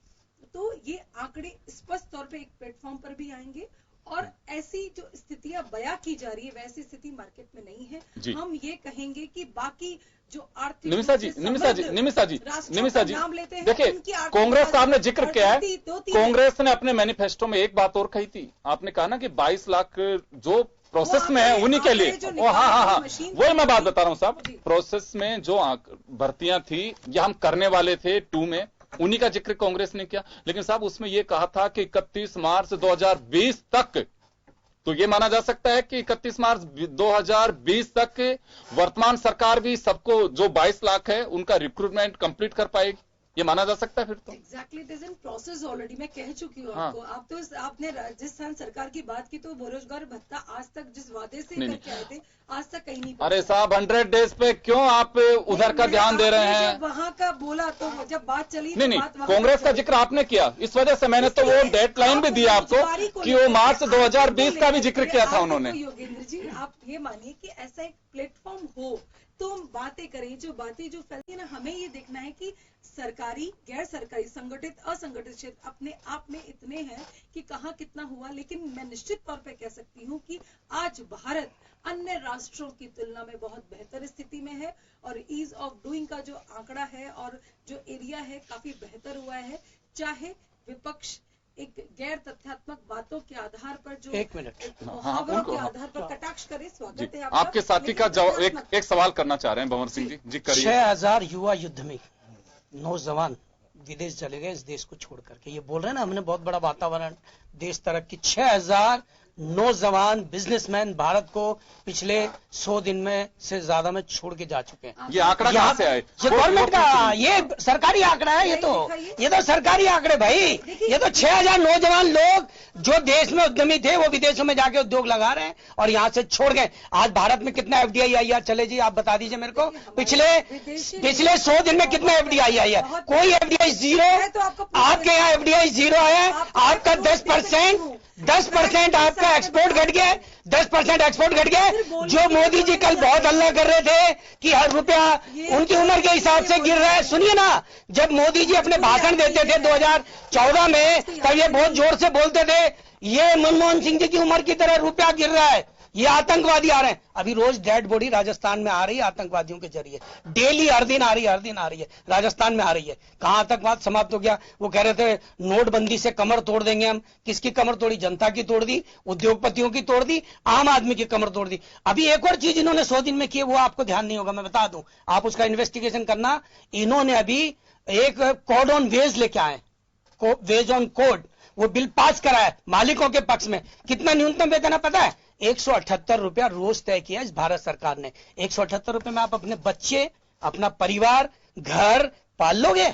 तो ये आंकड़े स्पष्ट तौर पे एक प्लेटफॉर्म पर भी आएंगे, और ऐसी जो स्थितियां बयां की जा रही है, वैसी स्थिति मार्केट में नहीं है। हम ये कहेंगे कि बाकी जो आर्थिक निमिषा जी नाम लेते हैं, देखिए, कांग्रेस का आपने जिक्र किया है, कांग्रेस ने अपने मैनिफेस्टो में एक बात और कही थी, आपने कहा ना कि 22 लाख जो प्रोसेस में है उन्हीं के लिए। हाँ, वही मैं बात बता रहा हूं साहब, प्रोसेस में जो भर्तियां थी या हम करने वाले थे 2 में, उन्हीं का जिक्र कांग्रेस ने किया। लेकिन साहब उसमें यह कहा था कि 31 मार्च 2020 तक, तो यह माना जा सकता है कि 31 मार्च 2020 तक वर्तमान सरकार भी सबको जो 22 लाख है उनका रिक्रूटमेंट कंप्लीट कर पाएगी, ये माना जा सकता है फिर तो? Exactly, it is in process already. मैं कह चुकी हूँ आपको। आप तो आपने राजस्थान सरकार की बात की, तो बेरोजगार भत्ता आज तक जिस वादे से करके आए थे, आज तक कहीं नहीं पहुंचा। अरे साहब, 100 डेज पे क्यों आप उधर का ध्यान दे रहे हैं? जब वहां का बोला तो जब बात चली, नहीं, कांग्रेस का जिक्र आपने किया, इस वजह से मैंने तो वो डेडलाइन भी दिया आपको कि वो मार्च 2020 का भी जिक्र किया था उन्होंने। योगेंद्र जी, आप ये मानिए कि ऐसा एक प्लेटफॉर्म हो तो हम बातें करें, जो बातें जो फैलती है ना, हमें ये देखना है कि सरकारी, गैर सरकारी, संगठित, असंगठित क्षेत्र अपने आप में इतने हैं कि कहाँ कितना हुआ। लेकिन मैं निश्चित तौर पे कह सकती हूँ कि आज भारत अन्य राष्ट्रों की तुलना में बहुत बेहतर स्थिति में है, और ईज ऑफ डूइंग का जो आंकड़ा है और जो एरिया है काफी बेहतर हुआ है। चाहे विपक्ष एक गैर तथ्यात्मक बातों के आधार पर जो मुहावरों के आधार पर कटाक्ष करे, स्वागत है आपके साथी का जवाब। एक सवाल करना चाह रहे हैं भंवर सिंह जी करिए। 6000 युवा युद्ध में नौजवान विदेश चले गए इस देश को छोड़ करके। ये बोल रहे हैं ना, हमने बहुत बड़ा वातावरण, देश तरक्की, 6000 नौजवान बिजनेसमैन भारत को पिछले 100 दिन में से ज्यादा में छोड़ के जा चुके हैं। ये आंकड़ा कहां से आए? ये गवर्नमेंट का, ये सरकारी आंकड़ा है। ये तो सरकारी आंकड़े भाई। ये तो 6000 नौजवान लोग जो देश में उद्यमी थे वो विदेशों में जाके उद्योग लगा रहे हैं और यहां से छोड़ गए। आज भारत में कितना एफडीआई आई है? चले जी आप बता दीजिए मेरे को। पिछले 100 दिन में कितना एफडीआई आई है? कोई एफडीआई जीरो। आपके यहाँ एफडीआई जीरो है। आपका 10% आपका एक्सपोर्ट घट गया। 10% एक्सपोर्ट घट गया। जो मोदी जी कल बहुत हल्ला कर रहे थे कि हर रुपया उनकी उम्र के हिसाब से गिर रहा है। सुनिए ना, जब मोदी जी अपने भाषण देते थे 2014 में, तब ये बहुत जोर से बोलते थे ये मनमोहन सिंह जी की उम्र की तरह रुपया गिर रहा है, ये आतंकवादी आ रहे हैं। अभी रोज डेड बॉडी राजस्थान में आ रही है आतंकवादियों के जरिए। डेली हर दिन आ रही है राजस्थान में आ रही है। कहां आतंकवाद समाप्त हो गया? वो कह रहे थे नोटबंदी से कमर तोड़ देंगे हम। किसकी कमर तोड़ी? जनता की तोड़ दी, उद्योगपतियों की तोड़ दी, आम आदमी की कमर तोड़ दी। अभी एक और चीज इन्होंने 100 दिन में की, वो आपको ध्यान नहीं होगा, मैं बता दूं, आप उसका इन्वेस्टिगेशन करना। इन्होंने अभी एक कोड ऑन वेज लेके आए, वेज ऑन कोड, वो बिल पास करा है मालिकों के पक्ष में। कितना न्यूनतम वेतन है पता है? 178 रुपया रोज तय किया इस भारत सरकार ने। 178 रुपए में आप अपने बच्चे, अपना परिवार, घर पाल लोगे।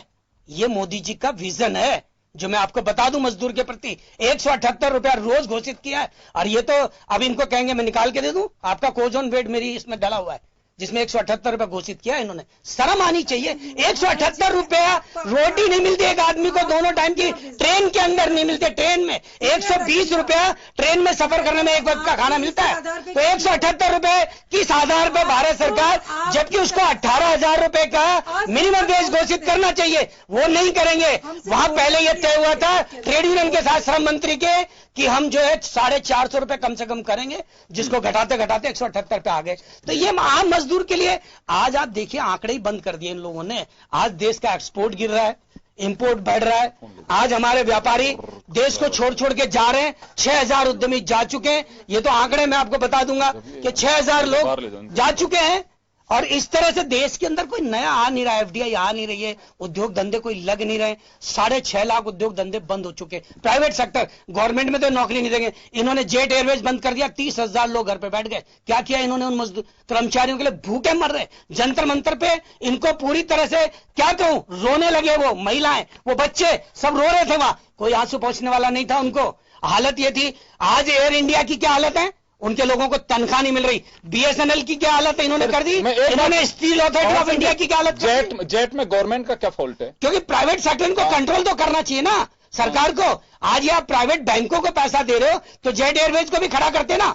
ये मोदी जी का विजन है जो मैं आपको बता दूं मजदूर के प्रति। 178 रुपया रोज घोषित किया है। और ये तो अब इनको कहेंगे मैं निकाल के दे दूं, आपका कोजोन वेट मेरी इसमें डला हुआ है जिसमें 178 रुपया घोषित किया इन्होंने। शर्म आनी चाहिए। 178 रुपया रोटी नहीं मिलती एक आदमी को दोनों टाइम की, ट्रेन के अंदर नहीं मिलती। ट्रेन में 120 रुपया ट्रेन में सफर करने में एक वक्त का खाना मिलता है। तो 178 रुपए किस आधार पर भारत सरकार, जबकि उसको 18,000 रुपए का मिनिमम वेज घोषित करना चाहिए, वो नहीं करेंगे। वहां पहले यह तय हुआ था ट्रेड यूनियन के साथ श्रम मंत्री के कि हम जो है 450 रुपए कम से कम करेंगे, जिसको घटाते घटाते 178 पे आ गए। तो ये आम मजदूर के लिए आज आप देखिए आंकड़े ही बंद कर दिए इन लोगों ने। आज देश का एक्सपोर्ट गिर रहा है, इंपोर्ट बढ़ रहा है। आज हमारे व्यापारी देश को छोड़ छोड़ के जा रहे हैं। 6000 उद्यमी जा चुके हैं। ये तो आंकड़े मैं आपको बता दूंगा कि 6000 लोग जा चुके हैं। और इस तरह से देश के अंदर कोई नया आ नहीं रहा है, एफडीआई आ नहीं रही है, उद्योग धंधे कोई लग नहीं रहे। 6.5 लाख उद्योग धंधे बंद हो चुके। प्राइवेट सेक्टर, गवर्नमेंट में तो नौकरी नहीं देंगे। इन्होंने जेट एयरवेज बंद कर दिया, 30,000 लोग घर पे बैठ गए। क्या किया इन्होंने? उन मजदूर कर्मचारियों के लिए भूखे मर रहे। जंतर मंतर पे इनको पूरी तरह से क्या कहूं, रोने लगे। वो महिलाएं, वो बच्चे सब रो रहे थे। वहां कोई आंसू पहुंचने वाला नहीं था उनको। हालत ये थी। आज एयर इंडिया की क्या हालत है? उनके लोगों को तनख्वाह नहीं मिल रही। बीएसएनएल की क्या हालत है इन्होंने कर दी। इन्होंने स्टील अथॉरिटी ऑफ इंडिया की क्या हालत कर दी। जेट में गवर्नमेंट का क्या फॉल्ट है? क्योंकि प्राइवेट सेक्टर को कंट्रोल तो करना चाहिए ना सरकार को। आज ये आप प्राइवेट बैंकों को पैसा दे रहे हो तो जेट एयरवेज को भी खड़ा करते ना।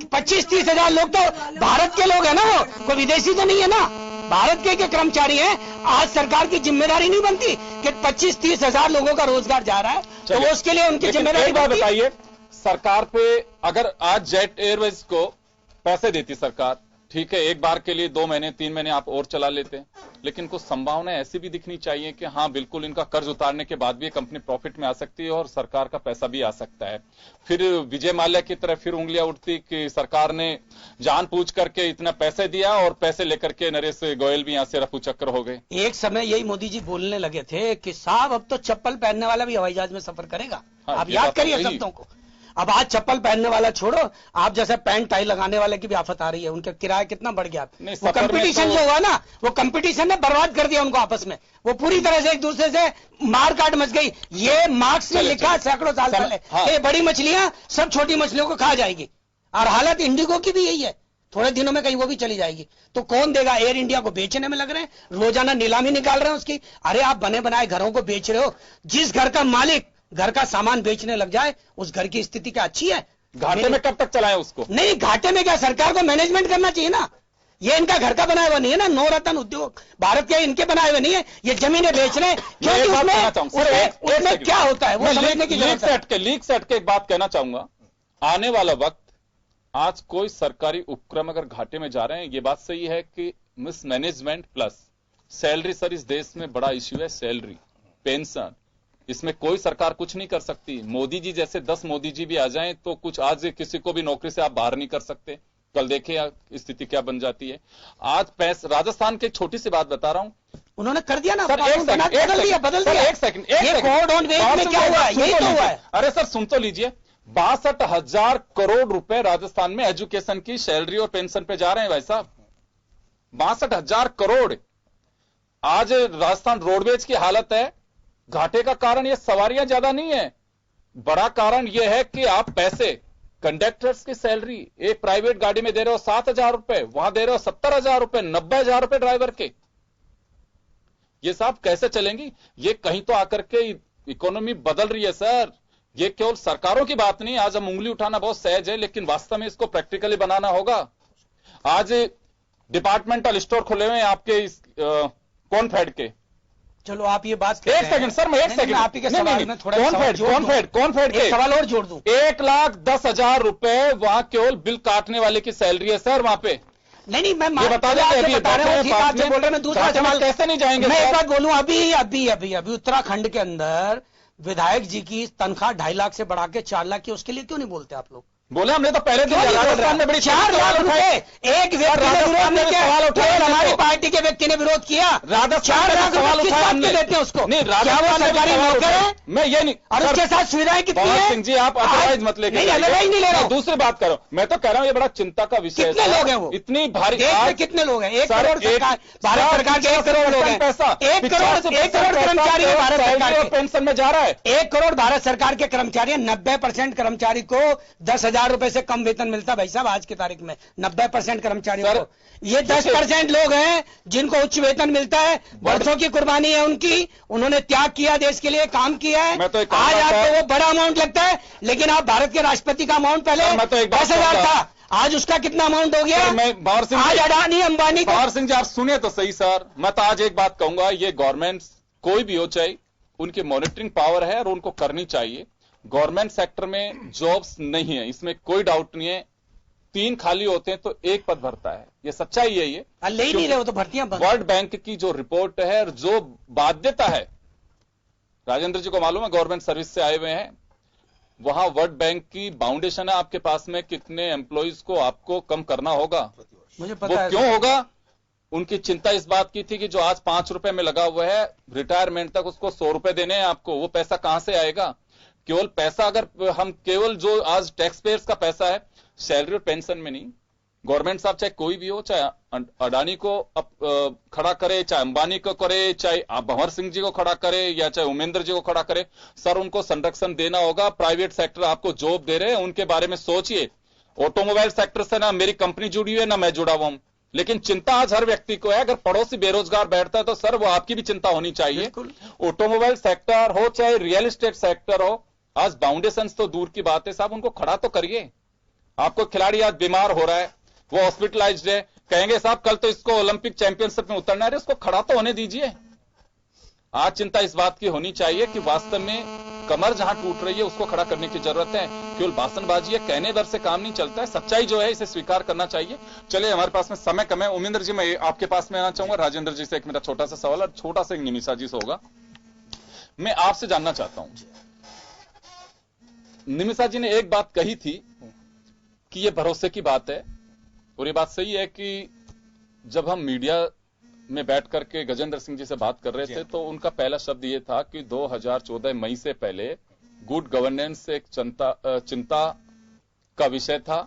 25-30 हजार लोग तो भारत के लोग हैं ना, वो कोई विदेशी तो नहीं है ना, भारत के कर्मचारी हैं। आज सरकार की जिम्मेदारी नहीं बनती कि 25-30 हजार लोगों का रोजगार जा रहा है, तो वो उसके लिए उनकी जिम्मेदारी बताइए। सरकार पे अगर आज जेट एयरवेज को पैसे देती सरकार, ठीक है, एक बार के लिए 2 महीने 3 महीने आप और चला लेते हैं, लेकिन कुछ संभावना ऐसी भी दिखनी चाहिए कि हाँ बिल्कुल इनका कर्ज उतारने के बाद भी कंपनी प्रॉफिट में आ सकती है और सरकार का पैसा भी आ सकता है। फिर विजय माल्या की तरह फिर उंगलियां उठती कि सरकार ने जानबूझ करके इतना पैसे दिया और पैसे लेकर के नरेश गोयल भी यहां से रफू चक्कर हो गए। एक समय यही मोदी जी बोलने लगे थे कि साहब अब तो चप्पल पहनने वाला भी हवाई जहाज में सफर करेगा। आप याद करिए शब्दों को। अब आज चप्पल पहनने वाला छोड़ो, आप जैसे पैंट टाई लगाने वाले की भी आफत आ रही है। उनका किराया कितना बढ़ गया। वो कंपटीशन जो हुआ ना, वो कंपटीशन ने बर्बाद कर दिया उनको आपस में। वो पूरी तरह से एक दूसरे से मार काट मच गई। ये मार्क्स में लिखा सैकड़ों साल पहले, ये बड़ी मछलियां सब छोटी मछलियों को खा जाएगी। और हालत इंडिगो की भी यही है, थोड़े दिनों में कहीं वो भी चली जाएगी। तो कौन देगा? एयर इंडिया को बेचने में लग रहे हैं, रोजाना नीलामी निकाल रहे हैं उसकी। अरे आप बने बनाए घरों को बेच रहे हो। जिस घर का मालिक घर का सामान बेचने लग जाए, उस घर की स्थिति क्या अच्छी है? घाटे में कब तक चलाएं उसको? नहीं, घाटे में क्या, सरकार को मैनेजमेंट करना चाहिए ना। ये इनका घर का बनाया हुआ नहीं है ना। नवरत्न उद्योग भारत के इनके बनाए हुए नहीं है। ये जमीनें बेच रहे हैं क्योंकि उसमें क्या होता है वो समझने की जरूरत है। लीक सेट के एक बात कहना चाहूंगा, आने वाला वक्त, आज कोई सरकारी उपक्रम अगर घाटे में जा रहे हैं, ये बात सही है कि मिसमैनेजमेंट प्लस सैलरी, सर इस देश में बड़ा इश्यू है। सैलरी, पेंशन, इसमें कोई सरकार कुछ नहीं कर सकती। मोदी जी जैसे 10 मोदी जी भी आ जाएं तो कुछ आज किसी को भी नौकरी से आप बाहर नहीं कर सकते। कल देखिए स्थिति क्या बन जाती है। आज राजस्थान की एक छोटी सी बात बता रहा हूं, उन्होंने कर दिया ना सर। बदल दिया। एक सेकंड, ये कोड ऑन वेज में क्या हुआ है? यही तो हुआ है। अरे सर सुन तो लीजिए। 62,000 करोड़ रुपए राजस्थान में एजुकेशन की सैलरी और पेंशन पे जा रहे हैं भाई साहब। 62,000 करोड़। आज राजस्थान रोडवेज की हालत है, घाटे का कारण यह सवारियां ज्यादा नहीं है, बड़ा कारण यह है कि आप पैसे कंडक्टर्स की सैलरी एक प्राइवेट गाड़ी में दे रहे हो 7,000 रुपए, वहां दे रहे हो 70,000 रुपए, 90,000 रुपए ड्राइवर के। ये साहब कैसे चलेंगी? ये कहीं तो आकर के इकोनॉमी बदल रही है सर। ये केवल सरकारों की बात नहीं। आज हम उंगली उठाना बहुत सहज है, लेकिन वास्तव में इसको प्रैक्टिकली बनाना होगा। आज डिपार्टमेंटल स्टोर खुले हुए हैं आपके कॉर्नफेड के। चलो आप ये बात एक सेकंड सर, मैं एक सेकंड आप ही के सवाल में थोड़ा कॉर्नफेड के सवाल और जोड़ दूं। 1,10,000 रुपए वहां केवल बिल काटने वाले की सैलरी है सर वहां पे। नहीं मैं बता दें अभी बता रहा हूँ, ठीक आप जो बोल रहे हैं। मैं दूसरा सवाल कैसे नहीं जाएंगे? मैं एक बात बोलूं, अभी उत्तराखंड के अंदर विधायक जी की तनख्वाह 2.5 लाख से बढ़ा के 4 लाख की, उसके लिए क्यों नहीं बोलते आप लोग? बोले हमने तो पहले दिन राजस्थान में बड़ी 4 लाख रुपए एक व्यक्ति ने विरोध नहीं किया, हमारी पार्टी के व्यक्ति ने विरोध किया। 4 लाख सवाल किस बात के देते हैं उसको? नहीं, क्या वो सरकारी नौकर है? मैं ये नहीं, और उसके साथ सुविधाएं कितनी है? सिंह जी आप अदरवाइज मत लेके, नहीं अदरवाइज नहीं ले रहा हूं, दूसरी बात करो। मैं तो कह रहा हूं ये बड़ा चिंता का विषय है। कितने लोग हैं वो? इतनी भारी देश में कितने लोग हैं? 1 करोड़ सरकार, भारत सरकार के 1 करोड़ लोग हैं। पैसा 1 करोड़ कर्मचारी है भारत सरकार के, पेंशन में जा रहा है। 1 करोड़ भारत सरकार के कर्मचारी, 90% कर्मचारी को 10,000 रुपए से कम वेतन मिलता है भाई साहब आज की तारीख में। 90% कर्मचारियों को। ये 10% लोग हैं जिनको उच्च वेतन मिलता है, वर्षों की कुर्बानी है उनकी, उन्होंने त्याग किया, देश के लिए काम किया है। आज आपको वो बड़ा अमाउंट लगता है, लेकिन आप भारत के राष्ट्रपति का अमाउंट पहले 10,000 था, आज उसका कितना अमाउंट हो गया? आज अडानी अंबानी बाबर सिंह जी आप सुनिए तो सही सर। मैं तो आज एक बात कहूंगा, ये गवर्नमेंट कोई भी हो चाहे, उनकी मॉनिटरिंग पावर है और उनको करनी चाहिए। गवर्नमेंट सेक्टर में जॉब्स नहीं है, इसमें कोई डाउट नहीं है। 3 खाली होते हैं तो 1 पद भरता है, ये सच्चाई है। ये ले ही नहीं रहे हो तो भर्तियां। वर्ल्ड बैंक की जो रिपोर्ट है और जो बाध्यता है, राजेंद्र जी को मालूम है, गवर्नमेंट सर्विस से आए हुए हैं, वहां वर्ल्ड बैंक की बाउंडेशन है आपके पास में कितने एम्प्लॉइज को आपको कम करना होगा। मुझे पता है क्यों होगा? उनकी चिंता इस बात की थी कि जो आज 5 रुपए में लगा हुआ है, रिटायरमेंट तक उसको 100 रुपए देने हैं आपको। वो पैसा कहां से आएगा? केवल पैसा अगर हम केवल जो आज टैक्स पेयर्स का पैसा है सैलरी और पेंशन में नहीं, गवर्नमेंट साहब चाहे कोई भी हो, चाहे अडानी को खड़ा करे, चाहे अंबानी को करे, चाहे भंवर सिंह जी को खड़ा करे, या चाहे उमेंद्र जी को खड़ा करे, सर उनको संरक्षण देना होगा। प्राइवेट सेक्टर आपको जॉब दे रहे हैं, उनके बारे में सोचिए। ऑटोमोबाइल सेक्टर से ना मेरी कंपनी जुड़ी हुई है ना मैं जुड़ा हुआ हूं, लेकिन चिंता आज हर व्यक्ति को है। अगर पड़ोसी बेरोजगार बैठता है तो सर वो आपकी भी चिंता होनी चाहिए। ऑटोमोबाइल सेक्टर हो चाहे रियल एस्टेट सेक्टर हो, आज बाउंडेशन तो दूर की बात है साहब, उनको खड़ा तो करिए। आपको खिलाड़ी आज बीमार हो रहा है, वो हॉस्पिटलाइज्ड है, कहेंगे साहब कल तो इसको ओलंपिक चैंपियनशिप में उतरना है, उसको खड़ा तो होने दीजिए। आज चिंता इस बात की होनी चाहिए कि वास्तव में कमर जहां टूट रही है उसको खड़ा करने की जरूरत है। केवल भाषणबाजी है, कहने भर से काम नहीं चलता है। सच्चाई जो है इसे स्वीकार करना चाहिए। चलिए हमारे पास में समय कम है। उमेंद्र जी मैं आपके पास में आना चाहूंगा। राजेंद्र जी से एक मेरा छोटा सा सवाल और छोटा सा निमिषा जी से होगा। मैं आपसे जानना चाहता हूं, निमिषा जी ने एक बात कही थी कि यह भरोसे की बात है, और ये बात सही है कि जब हम मीडिया में बैठ करके गजेंद्र सिंह जी से बात कर रहे थे तो उनका पहला शब्द ये था कि 2014 मई से पहले गुड गवर्नेंस एक चिंता का विषय था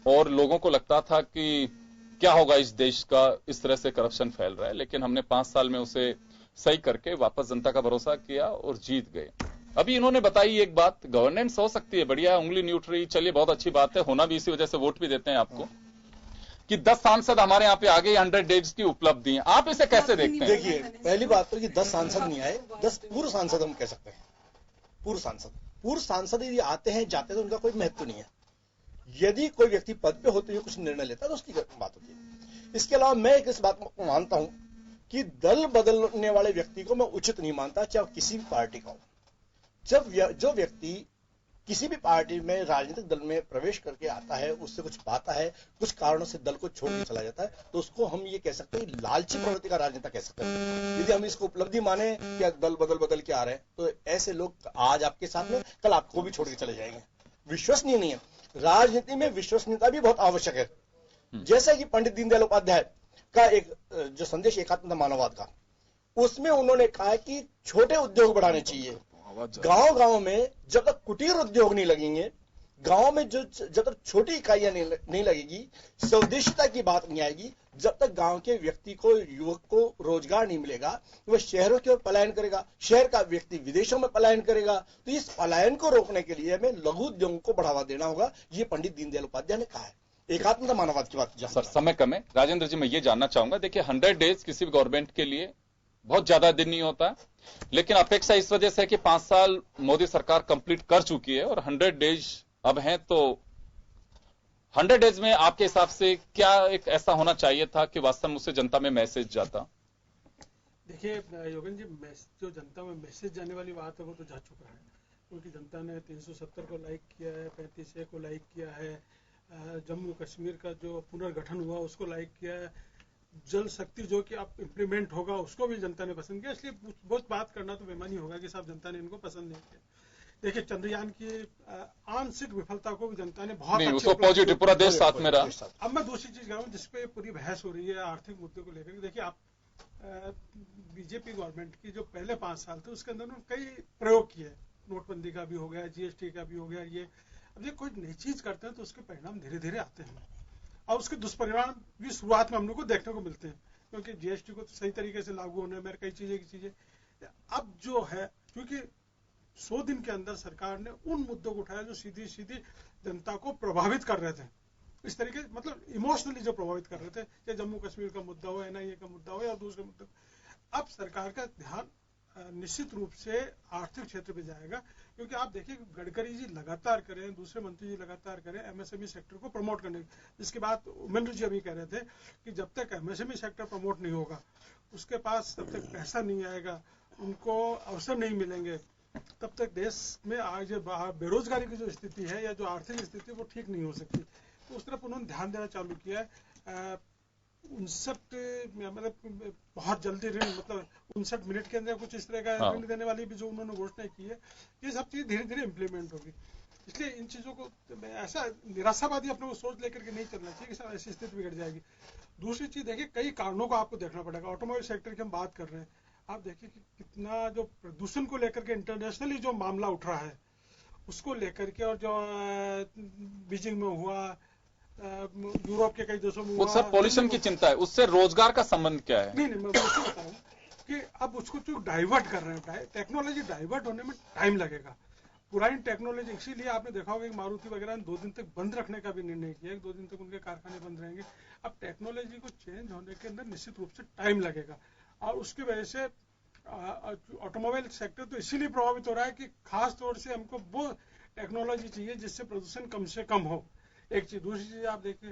और लोगों को लगता था कि क्या होगा इस देश का, इस तरह से करप्शन फैल रहा है। लेकिन हमने 5 साल में उसे सही करके वापस जनता का भरोसा किया और जीत गए। अभी इन्होंने बताई एक बात, गवर्नेंस हो सकती है, बढ़िया है, उंगली नहीं उठ रही, चलिए बहुत अच्छी बात है, होना भी इसी वजह से वोट भी देते हैं आपको, कि 10 सांसद हमारे यहाँ पे आ गए, 100 डेज की उपलब्धि है। आप इसे कैसे देखते हैं? देखिए पहली बात तो कि 10 सांसद नहीं आए, 10 पूर्व सांसद हम कह सकते हैं। पूर्व सांसद यदि आते हैं जाते हैं तो उनका कोई महत्व नहीं है। यदि कोई व्यक्ति पद पे होते हुए कुछ निर्णय लेता है तो उसकी बात होती है। इसके अलावा मैं इस बात को मानता हूं कि दल बदलने वाले व्यक्ति को मैं उचित नहीं मानता, चाहे किसी भी पार्टी का हो। जब जो व्यक्ति किसी भी पार्टी में राजनीतिक दल में प्रवेश करके आता है, उससे कुछ पाता है, कुछ कारणों से दल को छोड़ के चला जाता है, तो उसको हम ये कह सकते हैं लालची प्रवृत्ति का राजनेता कह सकते हैं। यदि हम इसको उपलब्धि माने कि दल बदल के आ रहे हैं, तो ऐसे लोग आज आपके साथ में कल आपको भी छोड़ के चले जाएंगे। विश्वसनीय नहीं है। राजनीति में विश्वसनीयता भी बहुत आवश्यक है। जैसे कि पंडित दीनदयाल उपाध्याय का एक जो संदेश एकात्मता मानववाद का, उसमें उन्होंने कहा कि छोटे उद्योग बढ़ाने चाहिए। गांव-गांव में जब तक कुटीर उद्योग नहीं लगेंगे, गांव में जो जब तक छोटी इकाइयां नहीं लगेगी, स्वदेशिता की बात नहीं आएगी, जब तक गांव के व्यक्ति को, युवक को रोजगार नहीं मिलेगा, वह शहरों की ओर पलायन करेगा, शहर का व्यक्ति विदेशों में पलायन करेगा। तो इस पलायन को रोकने के लिए हमें लघु उद्योगों को बढ़ावा देना होगा, ये पंडित दीनदयाल उपाध्याय ने कहा है। एकात्मता मानववाद की बात। सर समय कम है, राजेंद्र जी मैं ये जानना चाहूंगा, देखिए 100 डेज किसी भी गवर्नमेंट के लिए बहुत ज्यादा दिन नहीं होता, लेकिन अपेक्षा इस वजह से है कि 5 साल मोदी सरकार कंप्लीट कर चुकी है और 100 डेज अब हैं, तो 100 डेज में आपके हिसाब से क्या एक ऐसा होना चाहिए था कि वास्तव में उससे जनता में मैसेज जाता? देखिए योगेंद्र जी, जो जनता में मैसेज जाने वाली बात है वो तो जा चुका है, क्योंकि जनता ने 370 को लाइक किया है, 35A को लाइक किया है, जम्मू कश्मीर का जो पुनर्गठन हुआ उसको लाइक किया है, जल शक्ति जो कि अब इम्प्लीमेंट होगा उसको भी जनता ने पसंद किया। इसलिए बहुत बात करना तो बेमानी होगा कि साहब जनता ने इनको पसंद नहीं किया। देखिए चंद्रयान की आंशिक विफलता को भी जनता ने बहुत उसको पॉजिटिव पूरा देश साथ में रहा। अब मैं दूसरी चीज कह रहा हूँ जिसपे पूरी बहस हो रही है आर्थिक मुद्दे को लेकर। देखिए आप बीजेपी गवर्नमेंट की जो पहले 5 साल थे उसके अंदर उन्होंने कई प्रयोग किए, नोटबंदी का भी हो गया, GST का भी हो गया। ये अब ये कोई नई चीज करते हैं तो उसके परिणाम धीरे धीरे आते हैं और उसके दुष्परिणाम भी शुरुआत में हम लोग को देखने को मिलते हैं, क्योंकि GST को तो सही तरीके से लागू होने में कई चीजें अब जो है, क्योंकि 100 दिन के अंदर सरकार ने उन मुद्दों को उठाया जो सीधी सीधी जनता को प्रभावित कर रहे थे, इस तरीके मतलब इमोशनली जो प्रभावित कर रहे थे, चाहे जम्मू कश्मीर का मुद्दा हो, NIA का मुद्दा हो या दूसरे मुद्दे। अब सरकार का ध्यान निश्चित रूप से आर्थिक क्षेत्र पे जाएगा, क्योंकि आप देखिए गडकरी जी लगातार करें, दूसरे मंत्री जी लगातार करें MSME सेक्टर को प्रमोट करने की, जिसके बाद उमेंद्र जी अभी कह रहे थे कि जब तक MSME सेक्टर प्रमोट नहीं होगा, उसके पास तब तक पैसा नहीं आएगा, उनको अवसर नहीं मिलेंगे, तब तक देश में आज बेरोजगारी की जो स्थिति है या जो आर्थिक स्थिति है वो ठीक नहीं हो सकती। तो उस तरफ उन्होंने ध्यान देना चालू किया है। 59 मतलब बहुत जल्दी ऋण, मतलब 59 मिनट के अंदर कुछ इस तरह का ऋण देने वाली भी जो उन्होंने घोषणा की है, ये सब चीज धीरे धीरे इम्प्लीमेंट होगी। इसलिए इन चीजों को ऐसा निराशावादी अपने को सोच लेकर के नहीं चलना चाहिए कि ऐसी स्थिति बिगड़ जाएगी। दूसरी चीज देखिए, कई कारणों को आपको देखना पड़ेगा। ऑटोमोबाइल सेक्टर की हम बात कर रहे हैं, आप देखिए कि कितना जो प्रदूषण को लेकर के इंटरनेशनली जो मामला उठ रहा है उसको लेकर के, और जो बीजिंग में हुआ, यूरोप के कई देशों में हुआ, सर पॉल्यूशन की चिंता है, उससे रोजगार का संबंध क्या है? नहीं मैं उसको बता रहा हूँ कि अब उसको जो डाइवर्ट कर रहे हैं, टेक्नोलॉजी डाइवर्ट होने में टाइम लगेगा। पुरानी टेक्नोलॉजी, इसीलिए आपने देखा होगा कि मारुति वगैरह ने 2 दिन तक बंद रखने का भी निर्णय किया, 2 दिन तक उनके कारखाने बंद रहेंगे। अब टेक्नोलॉजी को चेंज होने के अंदर निश्चित रूप से टाइम लगेगा, और उसकी वजह से ऑटोमोबाइल सेक्टर तो इसीलिए प्रभावित हो रहा है कि खास तौर से हमको वो टेक्नोलॉजी चाहिए जिससे प्रदूषण कम से कम हो। एक चीज, दूसरी चीज आप देखिए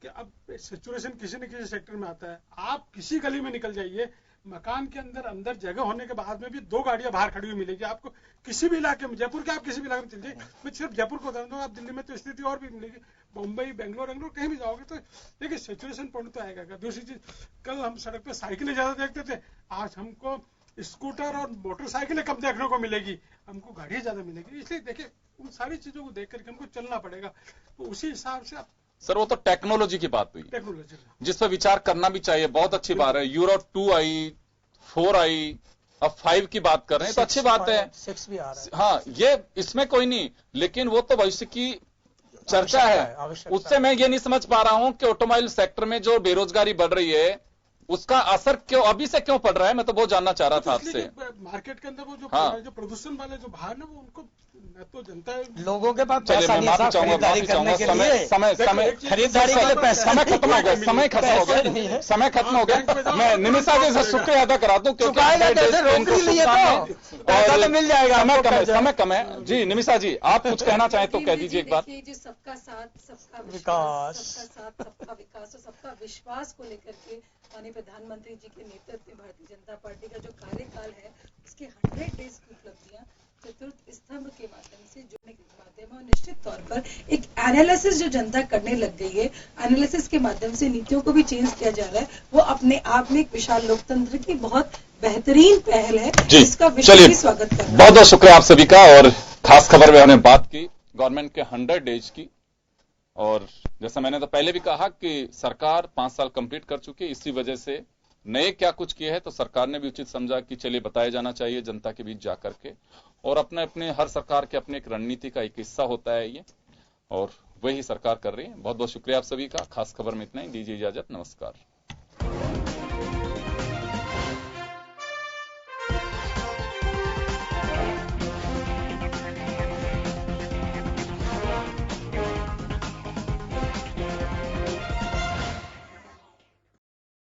कि अब सिचुएशन किसी न किसी सेक्टर में आता है, आप किसी गली में निकल जाइए, मकान के अंदर जगह होने के बाद में भी 2 गाड़ियां बाहर खड़ी हुई मिलेगी आपको किसी भी इलाके में। जयपुर के आप किसी भी इलाके में चल जाइए, मैं सिर्फ जयपुर को उदाहरण दूं, आप दिल्ली में तो स्थिति और भी मिलेगी, मुंबई, बेंगलोर कहीं भी जाओगे तो देखिए सिचुएशन पॉइंट तो आएगा। दूसरी चीज, कल हम सड़क पे साइकिलें ज्यादा देखते थे, आज हमको स्कूटर और मोटरसाइकिलें कम देखने को मिलेगी, हमको गाड़ियां ज्यादा मिलेगी। इसलिए देखिए उन सारी चीजों को देख करके हमको चलना पड़ेगा। तो उसी हिसाब से सर वो तो टेक्नोलॉजी की बात हुई, टेक्नोलॉजी जिस पर विचार करना भी चाहिए, बहुत अच्छी बात है। यूरो 2 आई, 4 आई, अब 5 की बात कर रहे हैं तो अच्छी बात है, 6 भी आ रहा है। हाँ, ये इसमें कोई नहीं, लेकिन वो तो भविष्य की चर्चा है। उससे मैं ये नहीं समझ पा रहा हूं कि ऑटोमोबाइल सेक्टर में जो बेरोजगारी बढ़ रही है उसका असर क्यों अभी से क्यों पड़ रहा है, मैं तो बहुत जानना चाह रहा था आपसे। मार्केट के अंदर वो जो प्रदूषण वाले जो बाहर ना, वो उनको तो जनता लोगों के पास पैसा नहीं है खरीदारी करने के लिए, खरीदारी के लिए पैसा, समय खत्म हो गया, समय खत्म हो गया। मैं निमिषा जी से शुक्रिया अदा करा दूं क्योंकि मिल जाएगा, समय कम है। जी निमिषा जी, आप कुछ कहना चाहें तो कह दीजिए एक बात। जो सबका साथ, सबका विकास, सबका साथ, सबका विकास और सबका विश्वास को लेकर के माननीय प्रधानमंत्री जी के नेतृत्व में भारतीय जनता पार्टी का जो कार्यकाल है उसके 100 डेज की उपलब्धियां चतुर्थ स्तंभ के माध्यम से जुड़ने के माध्यम, और निश्चित तौर पर एक एनालिसिस जो जनता करने लग गई है, एनालिसिस के माध्यम से नीतियों को भी चेंज किया जा रहा है, वो अपने आप में एक विशाल लोकतंत्र की बहुत बेहतरीन पहल है, जिसका विशेष स्वागत करता हूं। बहुत बहुत शुक्रिया आप सभी का। और खास खबर में हमने बात की गवर्नमेंट के 100 डेज की, और जैसा मैंने तो पहले भी कहा कि सरकार 5 साल कंप्लीट कर चुकी है, इसी वजह से नए क्या कुछ किए हैं तो सरकार ने भी उचित समझा कि चलिए बताया जाना चाहिए जनता के बीच जाकर के, और अपने अपने हर सरकार के अपने एक रणनीति का एक हिस्सा होता है ये। और वही सरकार कर रही है। बहुत बहुत शुक्रिया आप सभी का। खास खबर में इतना ही, दीजिए इजाजत, नमस्कार।